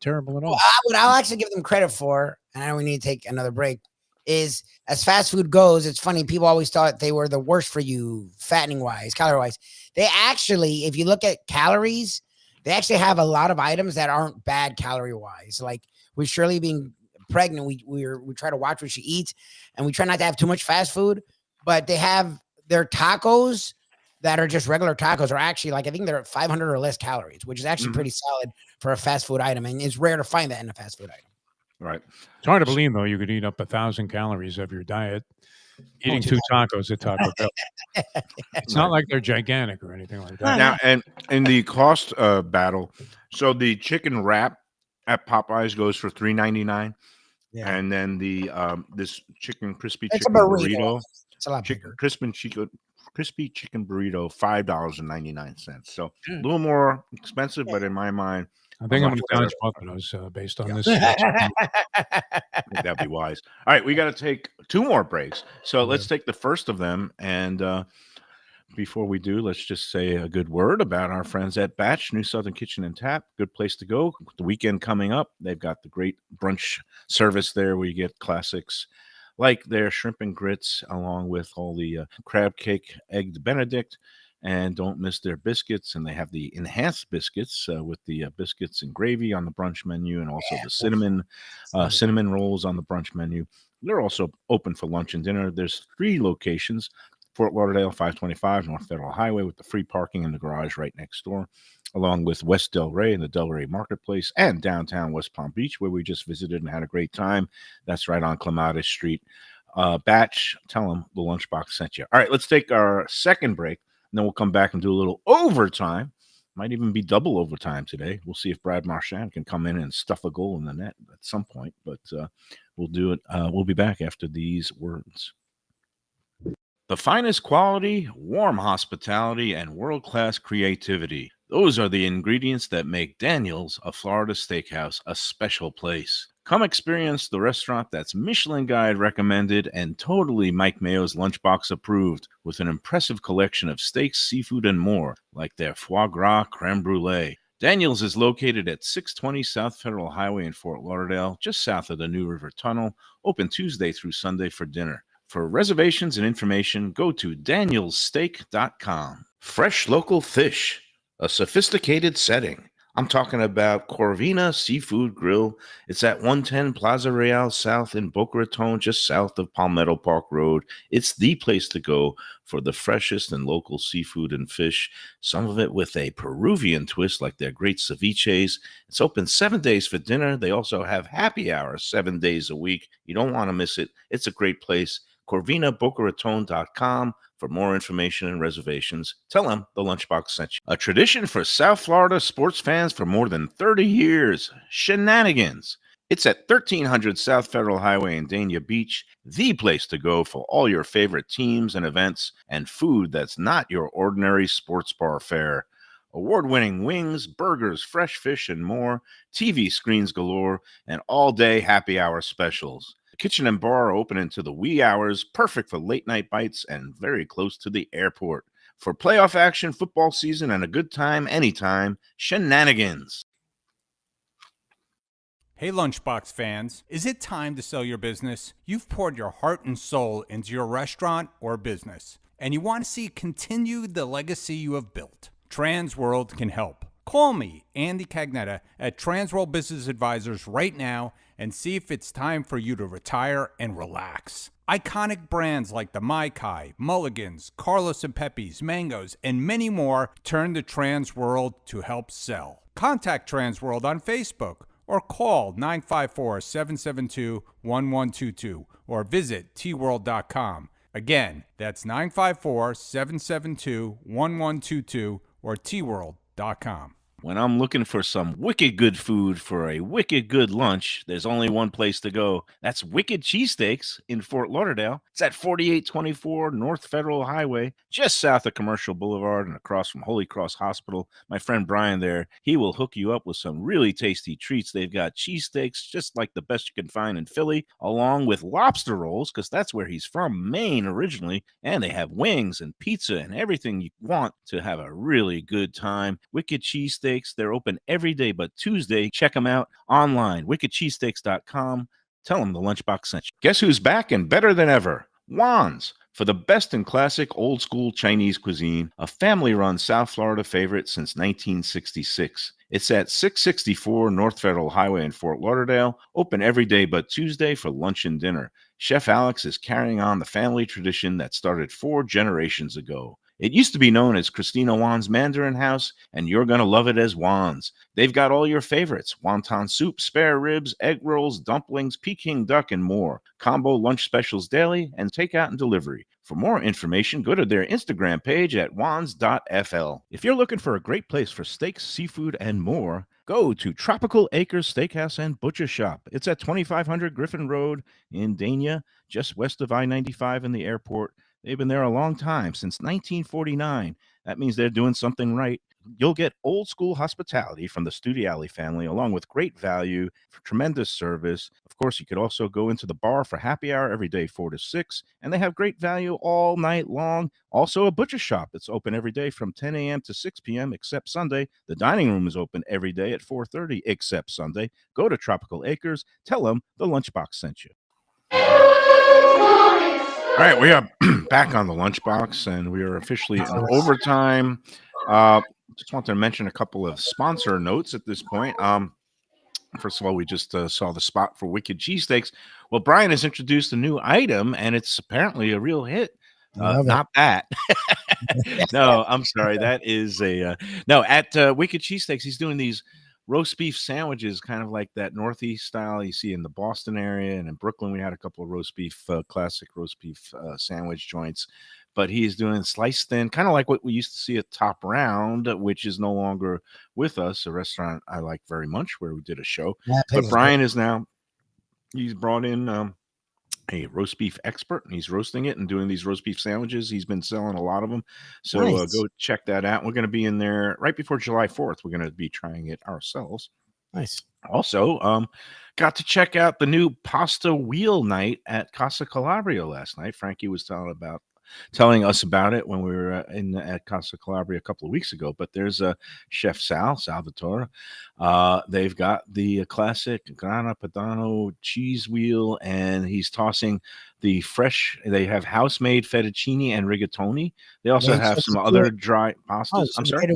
[SPEAKER 5] terrible at all.
[SPEAKER 6] What I'll actually give them credit for, and I know we need to take another break, is as fast food goes, it's funny. People always thought they were the worst for you, fattening wise, calorie wise. They actually, if you look at calories, they actually have a lot of items that aren't bad calorie wise. Like with Shirley being pregnant, we try to watch what she eats, and we try not to have too much fast food. But they have their tacos that are just regular tacos are actually like I think they're at 500 or less calories, which is actually pretty solid for a fast food item, and it's rare to find that in a fast food item.
[SPEAKER 4] Right.
[SPEAKER 5] It's hard to believe, though, you could eat up 1,000 calories of your diet eating 2 tacos at Taco Bell. It's not like they're gigantic or anything like that.
[SPEAKER 4] Now, and in the cost battle, so the chicken wrap at Popeyes goes for $3.99, and then the this crispy
[SPEAKER 6] It's a
[SPEAKER 4] chicken burrito,
[SPEAKER 6] It's a lot bigger.
[SPEAKER 4] crispy chicken burrito, $5.99. So a little more expensive, but in my mind,
[SPEAKER 5] I think I'm going to
[SPEAKER 4] better.
[SPEAKER 5] dodge both of those based on this.
[SPEAKER 4] I think that'd be wise. All right, we got to take 2 more breaks. So let's take the first of them. And before we do, let's just say a good word about our friends at Batch, New Southern Kitchen and Tap. Good place to go. The weekend coming up, they've got the great brunch service there where you get classics like their shrimp and grits, along with all the crab cake, egg Benedict. And don't miss their biscuits. And they have the enhanced biscuits with the biscuits and gravy on the brunch menu, and also the cinnamon rolls on the brunch menu. They're also open for lunch and dinner. There's 3 locations: Fort Lauderdale, 525 North Federal Highway, with the free parking in the garage right next door, along with West Del Rey and the Del Rey Marketplace, and downtown West Palm Beach, where we just visited and had a great time. That's right on Clematis Street. Batch, tell them the Lunchbox sent you. All right, let's take our second break, and then we'll come back and do a little overtime. Might even be double overtime today. We'll see if Brad Marchand can come in and stuff a goal in the net at some point, but we'll do it. We'll be back after these words. The finest quality, warm hospitality, and world-class creativity. Those are the ingredients that make Daniel's, a Florida steakhouse, a special place. Come experience the restaurant that's Michelin Guide recommended and totally Mike Mayo's Lunchbox approved, with an impressive collection of steaks, seafood, and more, like their foie gras creme brulee. Daniel's is located at 620 South Federal Highway in Fort Lauderdale, just south of the New River Tunnel, open Tuesday through Sunday for dinner. For reservations and information, go to danielssteak.com. Fresh local fish, a sophisticated setting. I'm talking about Corvina Seafood Grill. It's at 110 Plaza Real South in Boca Raton, just south of Palmetto Park Road. It's the place to go for the freshest and local seafood and fish, some of it with a Peruvian twist like their great ceviches. It's open 7 days for dinner. They also have happy hour 7 days a week. You don't want to miss it. It's a great place. CorvinaBocaRaton.com for more information and reservations. Tell them the Lunchbox sent you. A tradition for South Florida sports fans for more than 30 years. Shenanigans. It's at 1300 South Federal Highway in Dania Beach, the place to go for all your favorite teams and events and food that's not your ordinary sports bar fare. Award-winning wings, burgers, fresh fish, and more, TV screens galore, and all-day happy hour specials. The kitchen and bar are open into the wee hours, perfect for late-night bites, and very close to the airport. For playoff action, football season, and a good time anytime, Shenanigans.
[SPEAKER 7] Hey Lunchbox fans, is it time to sell your business? You've poured your heart and soul into your restaurant or business, and you want to see continue the legacy you have built. Transworld can help. Call me, Andy Cagnetta, at Transworld Business Advisors right now and see if it's time for you to retire and relax. Iconic brands like the Mai Kai, Mulligans, Carlos and Pepe's, Mangoes, and many more turn to Transworld to help sell. Contact Transworld on Facebook or call 954-772-1122 or visit tworld.com. Again, that's 954-772-1122 or tworld.com.
[SPEAKER 4] When I'm looking for some wicked good food for a wicked good lunch, there's only one place to go. That's Wicked Cheesesteaks in Fort Lauderdale. It's at 4824 North Federal Highway, just south of Commercial Boulevard and across from Holy Cross Hospital. My friend Brian there, he will hook you up with some really tasty treats. They've got cheesesteaks, just like the best you can find in Philly, along with lobster rolls, because that's where he's from, Maine originally. And they have wings and pizza and everything you want to have a really good time. Wicked Cheesesteaks. They're open every day but Tuesday. Check them out online, wickedcheesesteaks.com. Tell them the Lunchbox sent you. Guess who's back and better than ever? Juan's. For the best in classic old school Chinese cuisine, a family-run South Florida favorite since 1966. It's at 664 North Federal Highway in Fort Lauderdale, open every day but Tuesday for lunch and dinner. Chef Alex is carrying on the family tradition that started 4 generations ago. It used to be known as Christina Juan's Mandarin House, and you're going to love it as Juan's. They've got all your favorites: wonton soup, spare ribs, egg rolls, dumplings, Peking duck, and more. Combo lunch specials daily and takeout and delivery. For more information, go to their Instagram page at wans.fl. If you're looking for a great place for steaks, seafood, and more, go to Tropical Acres Steakhouse and Butcher Shop. It's at 2500 Griffin Road in Dania, just west of I-95 and the airport. They've been there a long time, since 1949. That means they're doing something right. You'll get old school hospitality from the Studiali family, along with great value, for tremendous service. Of course, you could also go into the bar for happy hour every day, 4 to 6, and they have great value all night long. Also, a butcher shop that's open every day from 10 a.m. to 6 p.m. except Sunday. The dining room is open every day at 4:30 except Sunday. Go to Tropical Acres. Tell them the Lunchbox sent you. All right, we are back on the Lunchbox, and we are officially in overtime. Just want to mention a couple of sponsor notes at this point. First of all, we just saw the spot for Wicked Cheesesteaks. Well, Brian has introduced a new item, and it's apparently a real hit.
[SPEAKER 6] Love it.
[SPEAKER 4] Not that. No, I'm sorry. That is a no. At Wicked Cheesesteaks, he's doing these roast beef sandwiches, kind of like that Northeast style you see in the Boston area, and in Brooklyn we had a couple of roast beef, classic roast beef sandwich joints. But he's doing sliced thin, kind of like what we used to see at Top Round, which is no longer with us. A restaurant I like very much, where we did a show.
[SPEAKER 6] That place
[SPEAKER 4] But
[SPEAKER 6] is
[SPEAKER 4] Brian is now he's brought in a roast beef expert, and he's roasting it and doing these roast beef sandwiches. He's been selling a lot of them. So
[SPEAKER 6] nice.
[SPEAKER 4] go check that out. We're going to be in there right before July 4th. We're going to be trying it ourselves.
[SPEAKER 6] Nice.
[SPEAKER 4] Also, got to check out the new pasta wheel night at Casa Calabria last night. Frankie was telling us about it when we were at Casa Calabria a couple of weeks ago. But there's a Chef Salvatore. They've got the classic Grana Padano cheese wheel, and he's tossing the fresh. They have house-made fettuccine and rigatoni. They also have some other dry pastas. I'm sorry.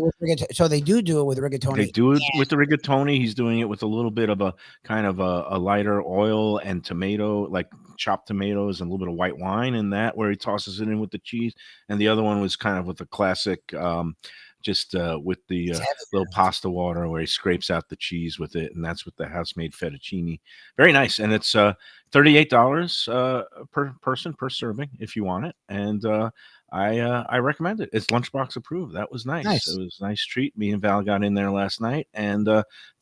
[SPEAKER 6] So they do it with rigatoni.
[SPEAKER 4] They do it with the rigatoni. He's doing it with a little bit of a kind of a lighter oil and tomato, like chopped tomatoes and a little bit of white wine in that, where he tosses it in with the cheese. And the other one was kind of with the classic, with the little pasta water, where he scrapes out the cheese with it, and that's with the house-made fettuccine. Very nice, and it's $38 per person per serving if you want it, and I recommend it. It's Lunchbox approved. That was nice. It was a nice treat. Me and Val got in there last night, and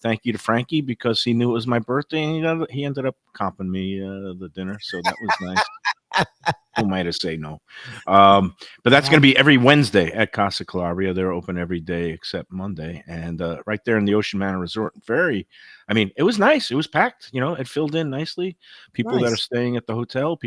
[SPEAKER 4] thank you to Frankie, because he knew it was my birthday, and he ended up comping me the dinner, so that was nice. Who might have said no? But that's going to be every Wednesday at Casa Calabria. They're open every day except Monday, and right there in the Ocean Manor Resort. It was nice. It was packed. It filled in nicely. People that are staying at the hotel,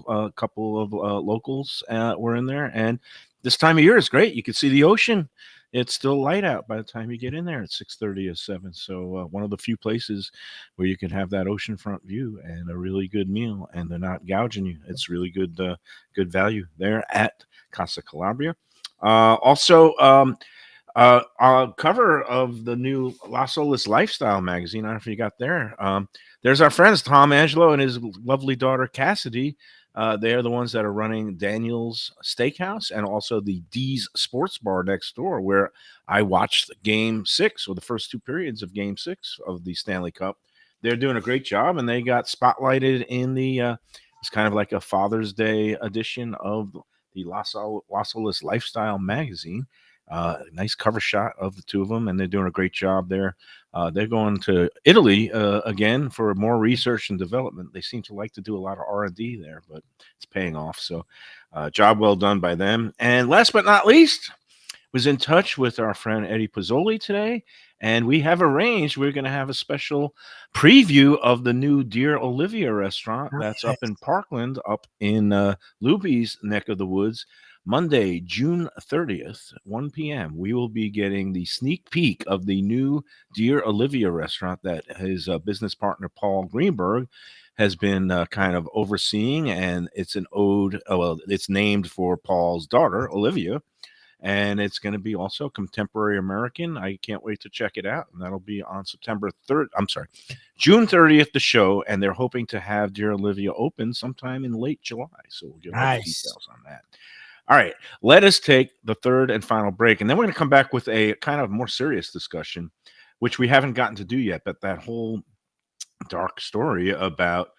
[SPEAKER 4] a couple of locals were in there, and this time of year is great. You can see the ocean. It's still light out by the time you get in there at 6:30 or 7. So one of the few places where you can have that oceanfront view and a really good meal, and they're not gouging you. It's really good value there at Casa Calabria. Also, cover of the new Las Olas Lifestyle magazine. I don't know if you got there. There's our friends Tom Angelo and his lovely daughter Cassidy. They are the ones that are running Daniel's Steakhouse and also the D's Sports Bar next door, where I watched Game 6, or the first two periods of Game 6 of the Stanley Cup. They're doing a great job, and they got spotlighted in the it's kind of like a Father's Day edition of the Las Olas Lifestyle magazine. Nice cover shot of the two of them, and they're doing a great job there. They're going to Italy again for more research and development. They seem to like to do a lot of R&D there, but it's paying off. So job well done by them. And last but not least, was in touch with our friend Eddie Pozzoli today, and we have arranged we're going to have a special preview of the new Dear Olivia restaurant that's up in Parkland, up in Lubie's neck of the woods. Monday, June 30th, 1 p.m., we will be getting the sneak peek of the new Dear Olivia restaurant that his business partner, Paul Greenberg, has been kind of overseeing. And it's an ode. It's named for Paul's daughter, Olivia. And it's going to be also contemporary American. I can't wait to check it out. And that'll be on June 30th, the show. And they're hoping to have Dear Olivia open sometime in late July. So we'll get all the details on that. All right, let us take the third and final break, and then we're going to come back with a kind of more serious discussion, which we haven't gotten to do yet, but that whole dark story about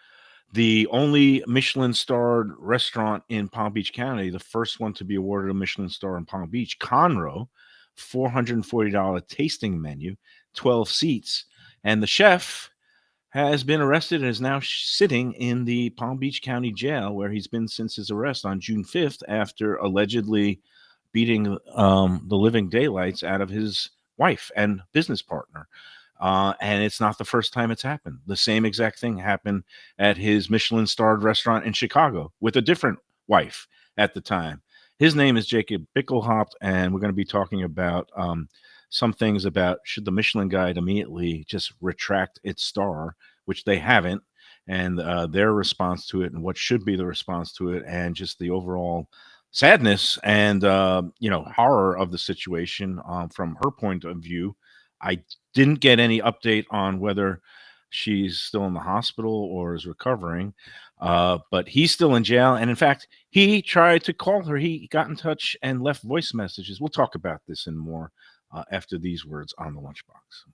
[SPEAKER 4] the only Michelin-starred restaurant in Palm Beach County, the first one to be awarded a Michelin star in Palm Beach, Conroe, $440 tasting menu, 12 seats, and the chef has been arrested and is now sitting in the Palm Beach County Jail, where he's been since his arrest on June 5th after allegedly beating the living daylights out of his wife and business partner. And it's not the first time it's happened. The same exact thing happened at his Michelin-starred restaurant in Chicago with a different wife at the time. His name is Jacob Bickelhaupt, and we're going to be talking about some things about should the Michelin Guide immediately just retract its star, which they haven't, and their response to it, and what should be the response to it, and just the overall sadness and horror of the situation from her point of view. I didn't get any update on whether she's still in the hospital or is recovering. But he's still in jail. And in fact, he tried to call her. He got in touch and left voice messages. We'll talk about this and more after these words on the Lunchbox.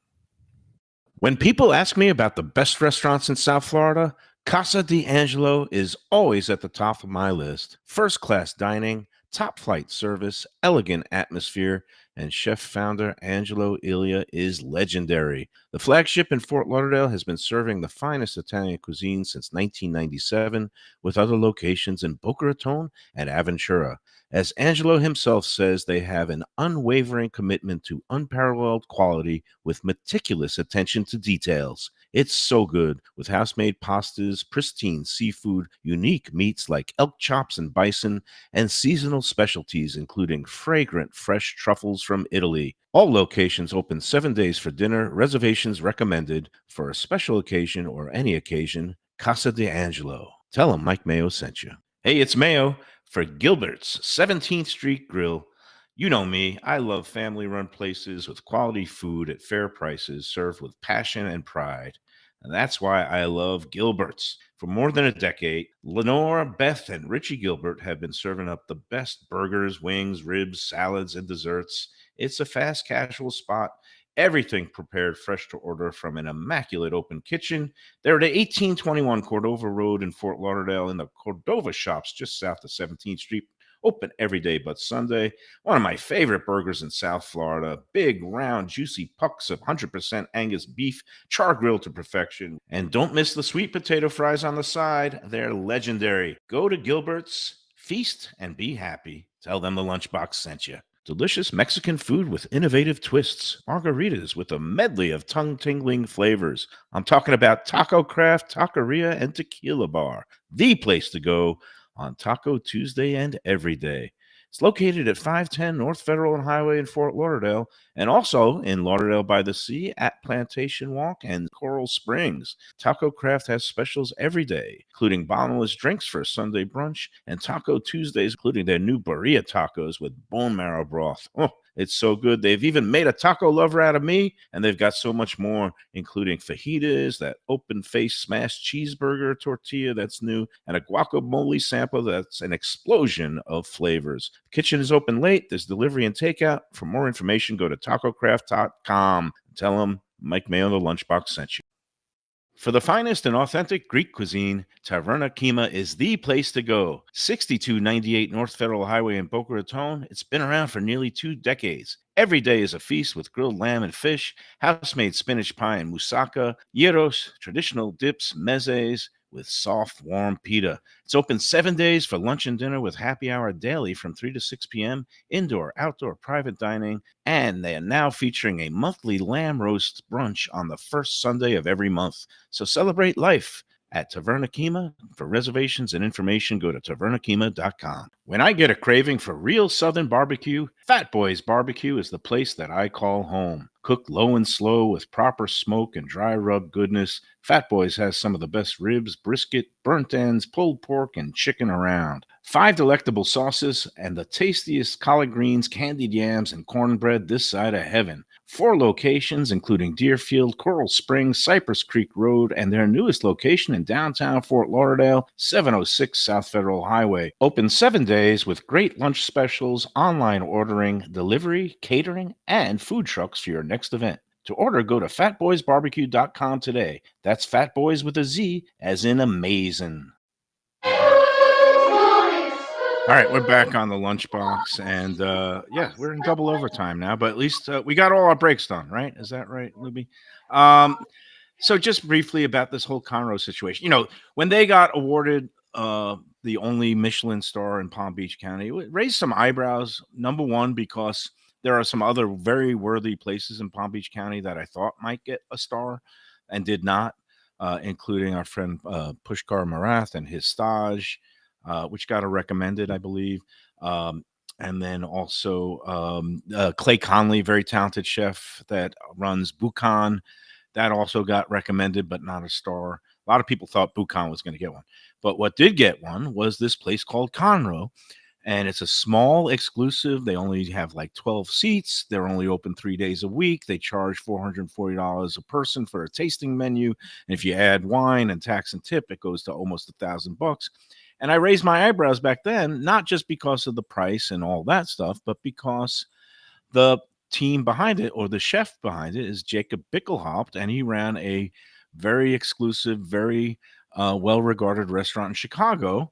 [SPEAKER 4] When people ask me about the best restaurants in South Florida, Casa d'Angelo is always at the top of my list. First class dining, top flight service, elegant atmosphere, and chef founder Angelo Ilia is legendary. The flagship in Fort Lauderdale has been serving the finest Italian cuisine since 1997, with other locations in Boca Raton and Aventura. As Angelo himself says, they have an unwavering commitment to unparalleled quality with meticulous attention to details. It's so good, with house-made pastas, pristine seafood, unique meats like elk chops and bison, and seasonal specialties including fragrant fresh truffles from Italy. All locations open 7 days for dinner. Reservations recommended for a special occasion or any occasion. Casa d'Angelo. Tell them Mike Mayo sent you. Hey, it's Mayo for Gilbert's 17th Street Grill. You know me, I love family-run places with quality food at fair prices served with passion and pride. And that's why I love Gilbert's. For more than a decade, Lenore, Beth, and Richie Gilbert have been serving up the best burgers, wings, ribs, salads, and desserts. It's a fast casual spot. Everything prepared fresh to order from an immaculate open kitchen. They're at 1821 Cordova Road in Fort Lauderdale in the Cordova Shops just south of 17th Street. Open every day but Sunday. One of my favorite burgers in South Florida. Big, round, juicy pucks of 100% Angus beef, char grilled to perfection. And don't miss the sweet potato fries on the side. They're legendary. Go to Gilbert's, feast, and be happy. Tell them the Lunchbox sent you. Delicious Mexican food with innovative twists. Margaritas with a medley of tongue-tingling flavors. I'm talking about Taco Craft, Taqueria, and Tequila Bar. The place to go on Taco Tuesday and every day. It's located at 510 North Federal and Highway in Fort Lauderdale, and also in Lauderdale by the Sea at Plantation Walk and Coral Springs. Taco Craft has specials every day, including bottomless drinks for a Sunday brunch, and Taco Tuesdays, including their new birria tacos with bone marrow broth. Oh, it's so good. They've even made a taco lover out of me, and they've got so much more, including fajitas, that open-faced smashed cheeseburger tortilla that's new, and a guacamole sample that's an explosion of flavors. The kitchen is open late. There's delivery and takeout. For more information, go to tacocraft.com. Tell them Mike Mayo the Lunchbox sent you. For the finest and authentic Greek cuisine, Taverna Kima is the place to go. 6298 North Federal Highway in Boca Raton. It's been around for nearly 2 decades. Every day is a feast with grilled lamb and fish, house-made spinach pie and moussaka, gyros, traditional dips, mezes, with soft, warm pita. It's open 7 days for lunch and dinner with happy hour daily from 3 to 6 p.m., indoor, outdoor, private dining, and they are now featuring a monthly lamb roast brunch on the first Sunday of every month. So celebrate life at Taverna Kima. For reservations and information, go to tavernakima.com. When I get a craving for real Southern barbecue, Fat Boys Barbecue is the place that I call home. Cooked low and slow with proper smoke and dry rub goodness, Fat Boys has some of the best ribs, brisket, burnt ends, pulled pork, and chicken around. 5 delectable sauces and the tastiest collard greens, candied yams, and cornbread this side of heaven. 4 locations, including Deerfield, Coral Springs, Cypress Creek Road, and their newest location in downtown Fort Lauderdale, 706 South Federal Highway. Open 7 days with great lunch specials, online ordering, delivery, catering, and food trucks for your next event. To order, go to fatboysbarbecue.com today. That's Fat Boys with a Z, as in amazing. All right, we're back on the Lunchbox, and yeah, we're in double overtime now, but at least we got all our breaks done, right? Is that right, Lubie? So just briefly about this whole Conroe situation. You know, when they got awarded the only Michelin star in Palm Beach County, it raised some eyebrows. Number one, because there are some other very worthy places in Palm Beach County that I thought might get a star and did not, including our friend Pushkar Marath and his stage, which got a recommended, I believe. And then also Clay Conley, very talented chef that runs Buchan. That also got recommended, but not a star. A lot of people thought Buchan was going to get one. But what did get one was this place called Conroe. and it's a small exclusive. They only have like 12 seats. They're only open 3 days a week. They charge $440 a person for a tasting menu. And if you add wine and tax and tip, it goes to almost $1,000. And I raised my eyebrows back then, not just because of the price and all that stuff, but because the team behind it, or the chef behind it, is Jacob Bickelhaupt, and he ran a very exclusive, very well-regarded restaurant in Chicago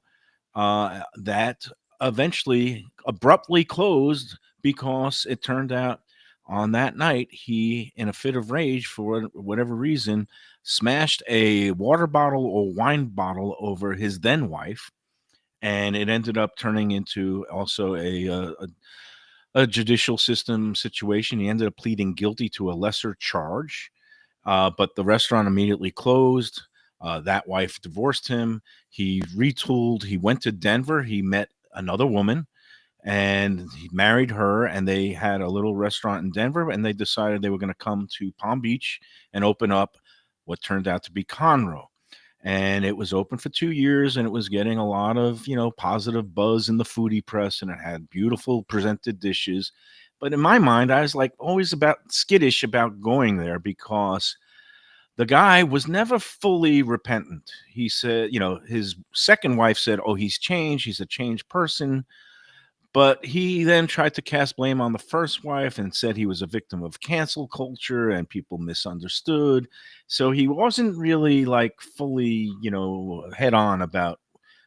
[SPEAKER 4] that eventually abruptly closed because it turned out on that night he, in a fit of rage for whatever reason, smashed a water bottle or wine bottle over his then wife, and it ended up turning into also a judicial system situation. He ended up pleading guilty to a lesser charge, but the restaurant immediately closed. That wife divorced him. He retooled. He went to Denver. He met another woman and he married her, and they had a little restaurant in Denver, and they decided they were going to come to Palm Beach and open up what turned out to be Conroe. And it was open for 2 years, and it was getting a lot of, positive buzz in the foodie press, and it had beautiful presented dishes. But in my mind, I was like always about skittish about going there because the guy was never fully repentant. He said, his second wife said, "Oh, he's changed. He's a changed person." But he then tried to cast blame on the first wife and said he was a victim of cancel culture and people misunderstood. So he wasn't really like fully, head on about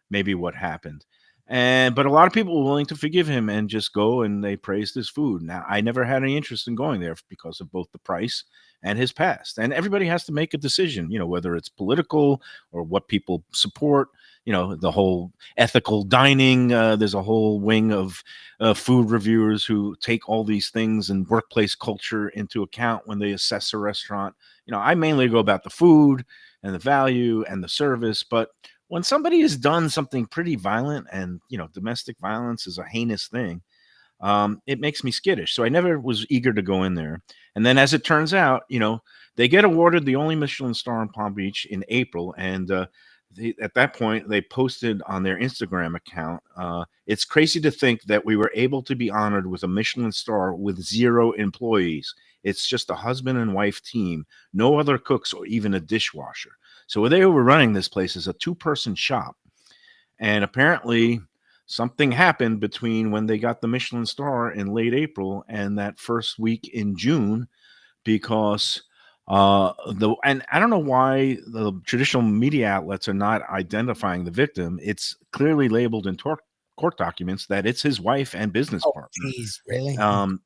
[SPEAKER 4] maybe what happened. But a lot of people were willing to forgive him and just go, and they praised his food. Now, I never had any interest in going there because of both the price and his past. And everybody has to make a decision, whether it's political or what people support. The whole ethical dining. There's a whole wing of food reviewers who take all these things and workplace culture into account when they assess a restaurant. I mainly go about the food and the value and the service, but when somebody has done something pretty violent, and domestic violence is a heinous thing, it makes me skittish. So I never was eager to go in there. And then, as it turns out, they get awarded the only Michelin star in Palm Beach in April, and at that point, they posted on their Instagram account, "It's crazy to think that we were able to be honored with a Michelin star with 0 employees. It's just a husband and wife team, no other cooks or even a dishwasher." So they were running this place as a 2-person shop. And apparently something happened between when they got the Michelin star in late April and that first week in June, because and I don't know why the traditional media outlets are not identifying the victim. It's clearly labeled in court documents that it's his wife and business partner.
[SPEAKER 6] Geez, really?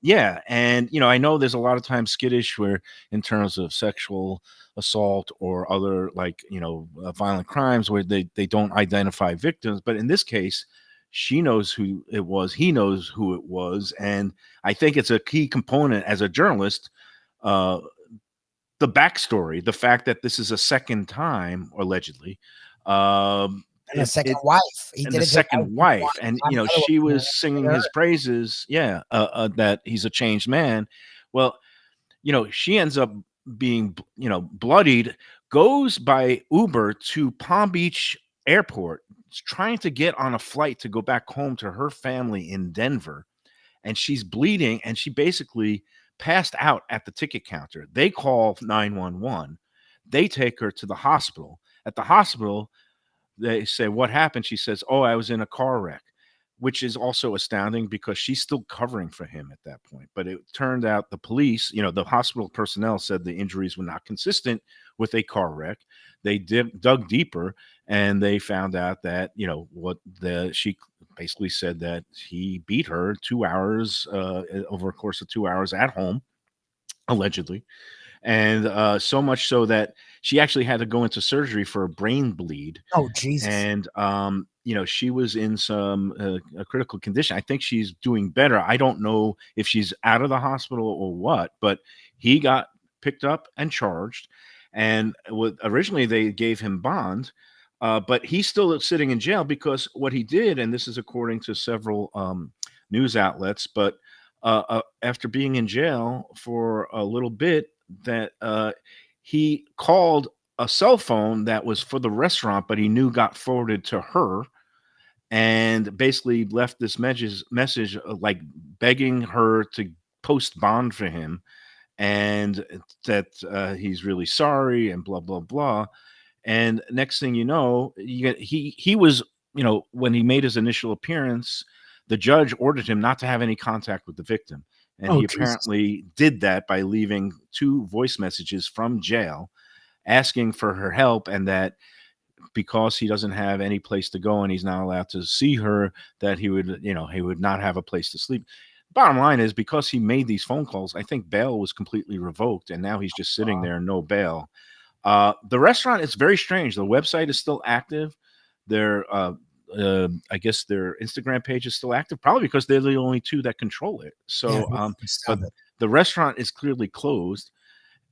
[SPEAKER 4] Yeah. And, I know there's a lot of times skittish where in terms of sexual assault or other violent crimes where they don't identify victims. But in this case, she knows who it was. He knows who it was. And I think it's a key component as a journalist, the backstory, the fact that this is a second time, allegedly,
[SPEAKER 6] And a second wife. He
[SPEAKER 4] and
[SPEAKER 6] did
[SPEAKER 4] the
[SPEAKER 6] it to
[SPEAKER 4] second wife, and
[SPEAKER 6] another
[SPEAKER 4] she
[SPEAKER 6] woman.
[SPEAKER 4] was singing his praises, that he's a changed man. Well, she ends up being, bloodied, goes by Uber to Palm Beach Airport, trying to get on a flight to go back home to her family in Denver, and she's bleeding, and she basically passed out at the ticket counter. They call 911. They take her to the hospital. At the hospital, they say, "What happened?" She says, "Oh, I was in a car wreck," which is also astounding because she's still covering for him at that point. But it turned out the police, the hospital personnel said the injuries were not consistent with a car wreck. They dug deeper, and they found out that, she basically said that he beat her 2 hours over a course of 2 hours at home, allegedly. And so much so that she actually had to go into surgery for a brain bleed.
[SPEAKER 6] Oh, Jesus.
[SPEAKER 4] And, she was in some a critical condition. I think she's doing better. I don't know if she's out of the hospital or what, but he got picked up and charged. And originally they gave him bond, but he's still sitting in jail because what he did, and this is according to several news outlets, but after being in jail for a little bit, that he called a cell phone that was for the restaurant, but he knew got forwarded to her. and basically left this message like begging her to post bond for him, and that he's really sorry and blah blah blah. And next thing you know, he was, when he made his initial appearance, the judge ordered him not to have any contact with the victim, and
[SPEAKER 6] Oh,
[SPEAKER 4] he
[SPEAKER 6] Jesus.
[SPEAKER 4] apparently did that by leaving 2 voice messages from jail asking for her help, and that because he doesn't have any place to go and he's not allowed to see her, that he would not have a place to sleep. Bottom line is, because he made these phone calls, I think bail was completely revoked, and now he's just sitting there, no bail. The restaurant is very strange. The website is still active. Their I guess their Instagram page is still active, probably because they're the only 2 that control it.
[SPEAKER 6] Yeah,
[SPEAKER 4] So,
[SPEAKER 6] stop
[SPEAKER 4] but
[SPEAKER 6] it.
[SPEAKER 4] the restaurant is clearly closed.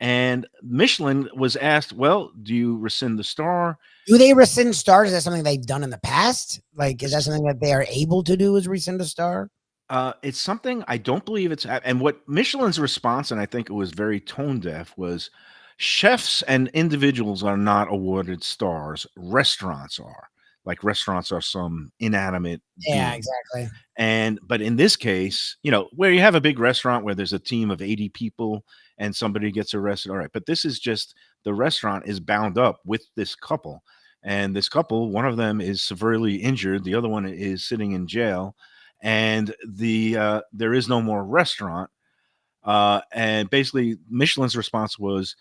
[SPEAKER 4] And Michelin was asked, "Well, do you rescind the star?"
[SPEAKER 6] Do they rescind stars? Is that something they've done in the past? Like, is that something that they are able to do? Is rescind a star?
[SPEAKER 4] It's something I don't believe it's. And what Michelin's response, and I think it was very tone deaf, was chefs and individuals are not awarded stars. Restaurants are. Like restaurants are some inanimate
[SPEAKER 6] Yeah,
[SPEAKER 4] being.
[SPEAKER 6] exactly.
[SPEAKER 4] But in this case, where you have a big restaurant where there's a team of 80 people and somebody gets arrested, all right. But this is just, the restaurant is bound up with this couple. And this couple, one of them is severely injured, the other one is sitting in jail, and there is no more restaurant. And basically, Michelin's response was,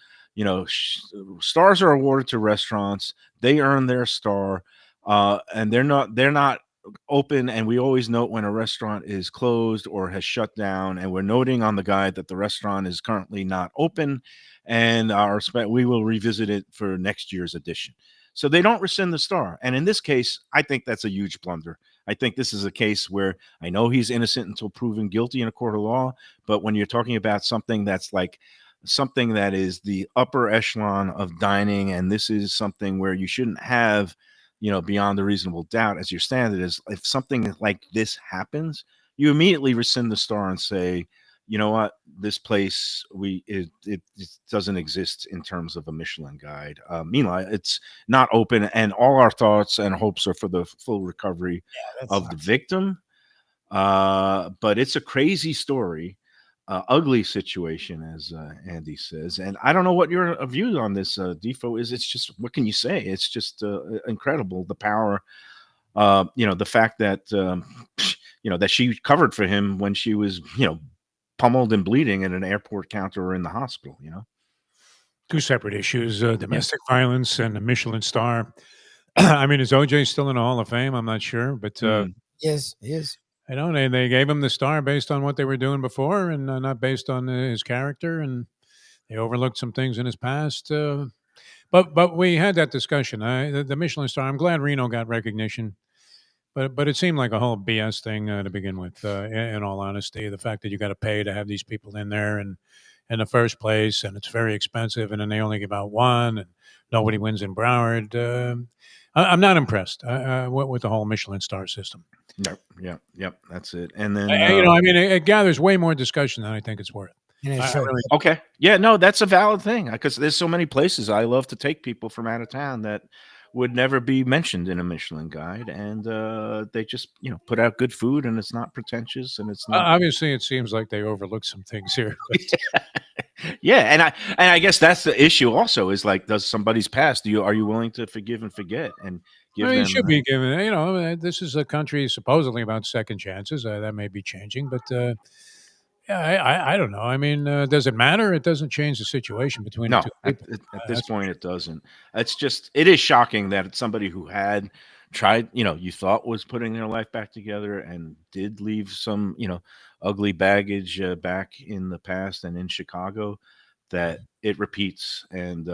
[SPEAKER 4] stars are awarded to restaurants; they earn their star, and they're not open. And we always note when a restaurant is closed or has shut down, and we're noting on the guide that the restaurant is currently not open, and we will revisit it for next year's edition. So they don't rescind the star. And in this case, I think that's a huge blunder. I think this is a case where I know he's innocent until proven guilty in a court of law. But when you're talking about something that's like something that is the upper echelon of dining, and this is something where you shouldn't have, beyond a reasonable doubt as your standard, is if something like this happens, you immediately rescind the star and say, you know what, this place, it doesn't exist in terms of a Michelin guide. Meanwhile, it's not open, and all our thoughts and hopes are for the full recovery of the victim. But it's a crazy story, ugly situation, as Andy says. And I don't know what your view on this, Defo, is. It's just, what can you say? It's just incredible, the power. The fact that that she covered for him when she was pummeled and bleeding at an airport counter or in the hospital.
[SPEAKER 5] 2 separate issues: domestic violence and a Michelin star. I mean, is OJ still in the Hall of Fame? I'm not sure, but
[SPEAKER 6] Yes, yes.
[SPEAKER 5] I don't know. They gave him the star based on what they were doing before, and not based on his character. And they overlooked some things in his past. But we had that discussion. The Michelin star. I'm glad Reno got recognition, but it seemed like a whole BS thing to begin with. In all honesty, the fact that you got to pay to have these people in there and in the first place, and it's very expensive, and then they only give out one, and nobody wins in Broward. I'm not impressed with the whole Michelin star system.
[SPEAKER 4] Yep, that's it. And then
[SPEAKER 5] I mean, it gathers way more discussion than I think it's worth.
[SPEAKER 6] And it should.
[SPEAKER 4] okay, yeah, no, that's a valid thing, because there's so many places I love to take people from out of town that would never be mentioned in a Michelin guide, and they just put out good food, and it's not pretentious, and it's not.
[SPEAKER 5] Obviously, it seems like they overlooked some things here.
[SPEAKER 4] Yeah, and I guess that's the issue. Also, is like, does somebody's past? Are you willing to forgive and forget and give them?
[SPEAKER 5] You should be given. This is a country supposedly about second chances. That may be changing, but yeah, I don't know. I mean, does it matter? It doesn't change the situation between
[SPEAKER 4] No,
[SPEAKER 5] the 2 people.
[SPEAKER 4] at this point, it doesn't. It is shocking that it's somebody who had tried, you thought was putting their life back together, and did leave some, ugly baggage back in the past and in Chicago, that it repeats. And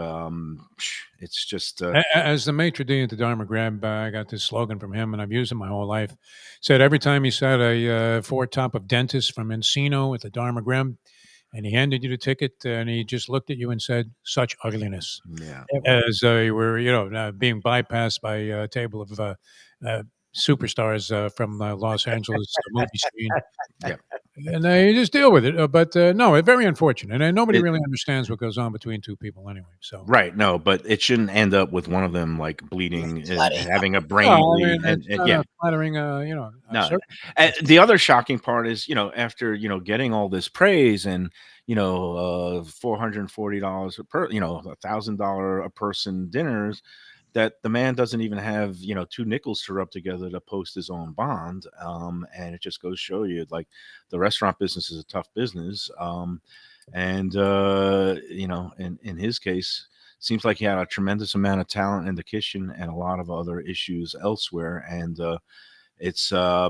[SPEAKER 4] it's just
[SPEAKER 5] As the maitre d' at the Dharma Grab, I got this slogan from him, and I've used it my whole life. Said every time he said a Ford top of dentist from Encino at the Dharma Grab, and he handed you the ticket, and he just looked at you and said, "Such ugliness,"
[SPEAKER 4] yeah.
[SPEAKER 5] as you were, being bypassed by a table of superstars from Los Angeles movie scene.
[SPEAKER 4] Yeah.
[SPEAKER 5] And you just deal with it. But no, it's very unfortunate. And nobody
[SPEAKER 4] It-
[SPEAKER 5] really understands what goes on between two people anyway. So
[SPEAKER 4] Right. No, but it shouldn't end up with one of them like bleeding and
[SPEAKER 6] Bloody.
[SPEAKER 4] having a brain
[SPEAKER 5] well, I
[SPEAKER 4] bleed.
[SPEAKER 5] mean, it's
[SPEAKER 4] And
[SPEAKER 5] not
[SPEAKER 4] yeah.
[SPEAKER 5] a flattering,
[SPEAKER 4] No.
[SPEAKER 5] circumstance.
[SPEAKER 4] The other shocking part is, after, getting all this praise and, $440 per, $1,000 a person dinners, that the man doesn't even have, two nickels to rub together to post his own bond. And it just goes to show you, like, the restaurant business is a tough business. In his case, seems like he had a tremendous amount of talent in the kitchen and a lot of other issues elsewhere. And it's I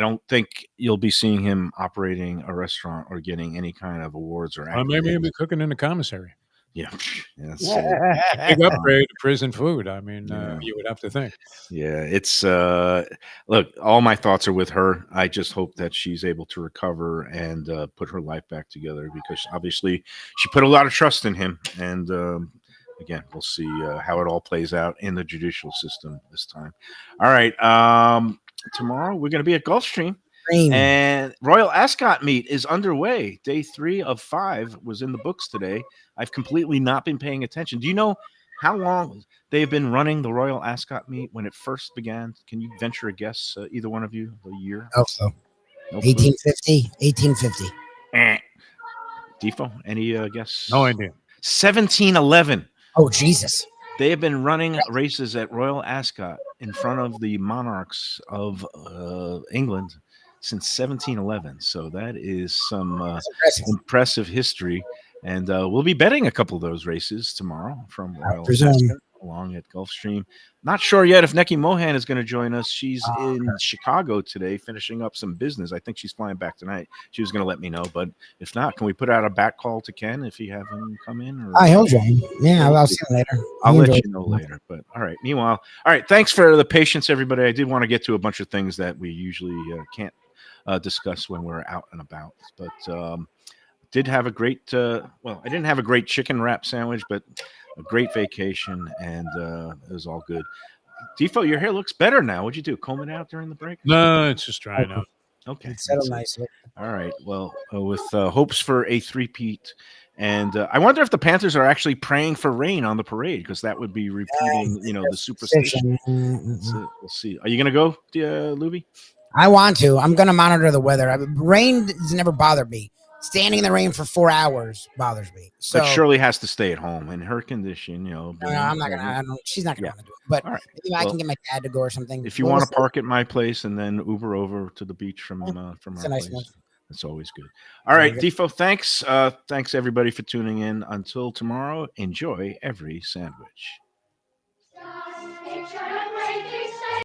[SPEAKER 4] don't think you'll be seeing him operating a restaurant or getting any kind of awards or
[SPEAKER 5] Maybe he'll
[SPEAKER 4] accolades.
[SPEAKER 5] be cooking in the commissary.
[SPEAKER 4] Yeah, that's
[SPEAKER 5] Big upgrade to prison food. I mean,
[SPEAKER 4] Yeah.
[SPEAKER 5] you would have to think.
[SPEAKER 4] yeah. It's look, all my thoughts are with her. I just hope that she's able to recover and put her life back together, because obviously she put a lot of trust in him. And again, we'll see how it all plays out in the judicial system this time. All right. Tomorrow we're going to be at Gulfstream. And Royal Ascot meet is underway. Day 3 of 5 was in the books today. I've completely not been paying attention. Do you know how long they've been running the Royal Ascot meet when it first began? Can you venture a guess, either one of you, the year?
[SPEAKER 6] Also,
[SPEAKER 4] No clue.
[SPEAKER 6] 1850.
[SPEAKER 4] Defo, any guess?
[SPEAKER 5] No idea.
[SPEAKER 4] 1711.
[SPEAKER 6] Oh, Jesus.
[SPEAKER 4] They have been running races at Royal Ascot in front of the monarchs of England since 1711. So that is some
[SPEAKER 6] That's impressive.
[SPEAKER 4] impressive history. And we'll be betting a couple of those races tomorrow from Royal
[SPEAKER 6] presume.
[SPEAKER 4] Ascot along at Gulfstream. Not sure yet if Neki Mohan is going to join us. She's in Chicago today finishing up some business. I think she's flying back tonight. She was going to let me know, but if not, can we put out a back call to Ken if you have him come in? Or
[SPEAKER 6] He'll join. Yeah, I'll see him later.
[SPEAKER 4] I'll
[SPEAKER 6] He'll
[SPEAKER 4] let
[SPEAKER 6] enjoy
[SPEAKER 4] you know later. But all right. Meanwhile, all right. Thanks for the patience, everybody. I did want to get to a bunch of things that we usually can't discuss when we're out and about. But did have a great. I didn't have a great chicken wrap sandwich, but a great vacation, and it was all good. Defo, your hair looks better now. What'd you do? Comb it out during the break?
[SPEAKER 5] No, it's just drying out.
[SPEAKER 4] Okay.
[SPEAKER 6] It's settled
[SPEAKER 4] that's it.
[SPEAKER 6] nicely.
[SPEAKER 4] All right. Well, with hopes for a three-peat. And I wonder if the Panthers are actually praying for rain on the parade, because that would be repeating, the superstition. So we'll see. Are you going to go, Lubie?
[SPEAKER 6] I want to. I'm going to monitor the weather. Rain has never bothered me. Standing in the rain for 4 hours bothers me. So
[SPEAKER 4] But Shirley has to stay at home in her condition,
[SPEAKER 6] no, I'm not gonna. She's not gonna
[SPEAKER 4] Yeah.
[SPEAKER 6] want to do it. But
[SPEAKER 4] All right.
[SPEAKER 6] maybe I can get my dad to go or something.
[SPEAKER 4] If you want to park at my place and then Uber over to the beach from
[SPEAKER 6] It's
[SPEAKER 4] our
[SPEAKER 6] a nice
[SPEAKER 4] place,
[SPEAKER 6] one.
[SPEAKER 4] that's always good. All right,
[SPEAKER 6] Okay.
[SPEAKER 4] Defo, thanks. Thanks everybody for tuning in. Until tomorrow, enjoy every sandwich.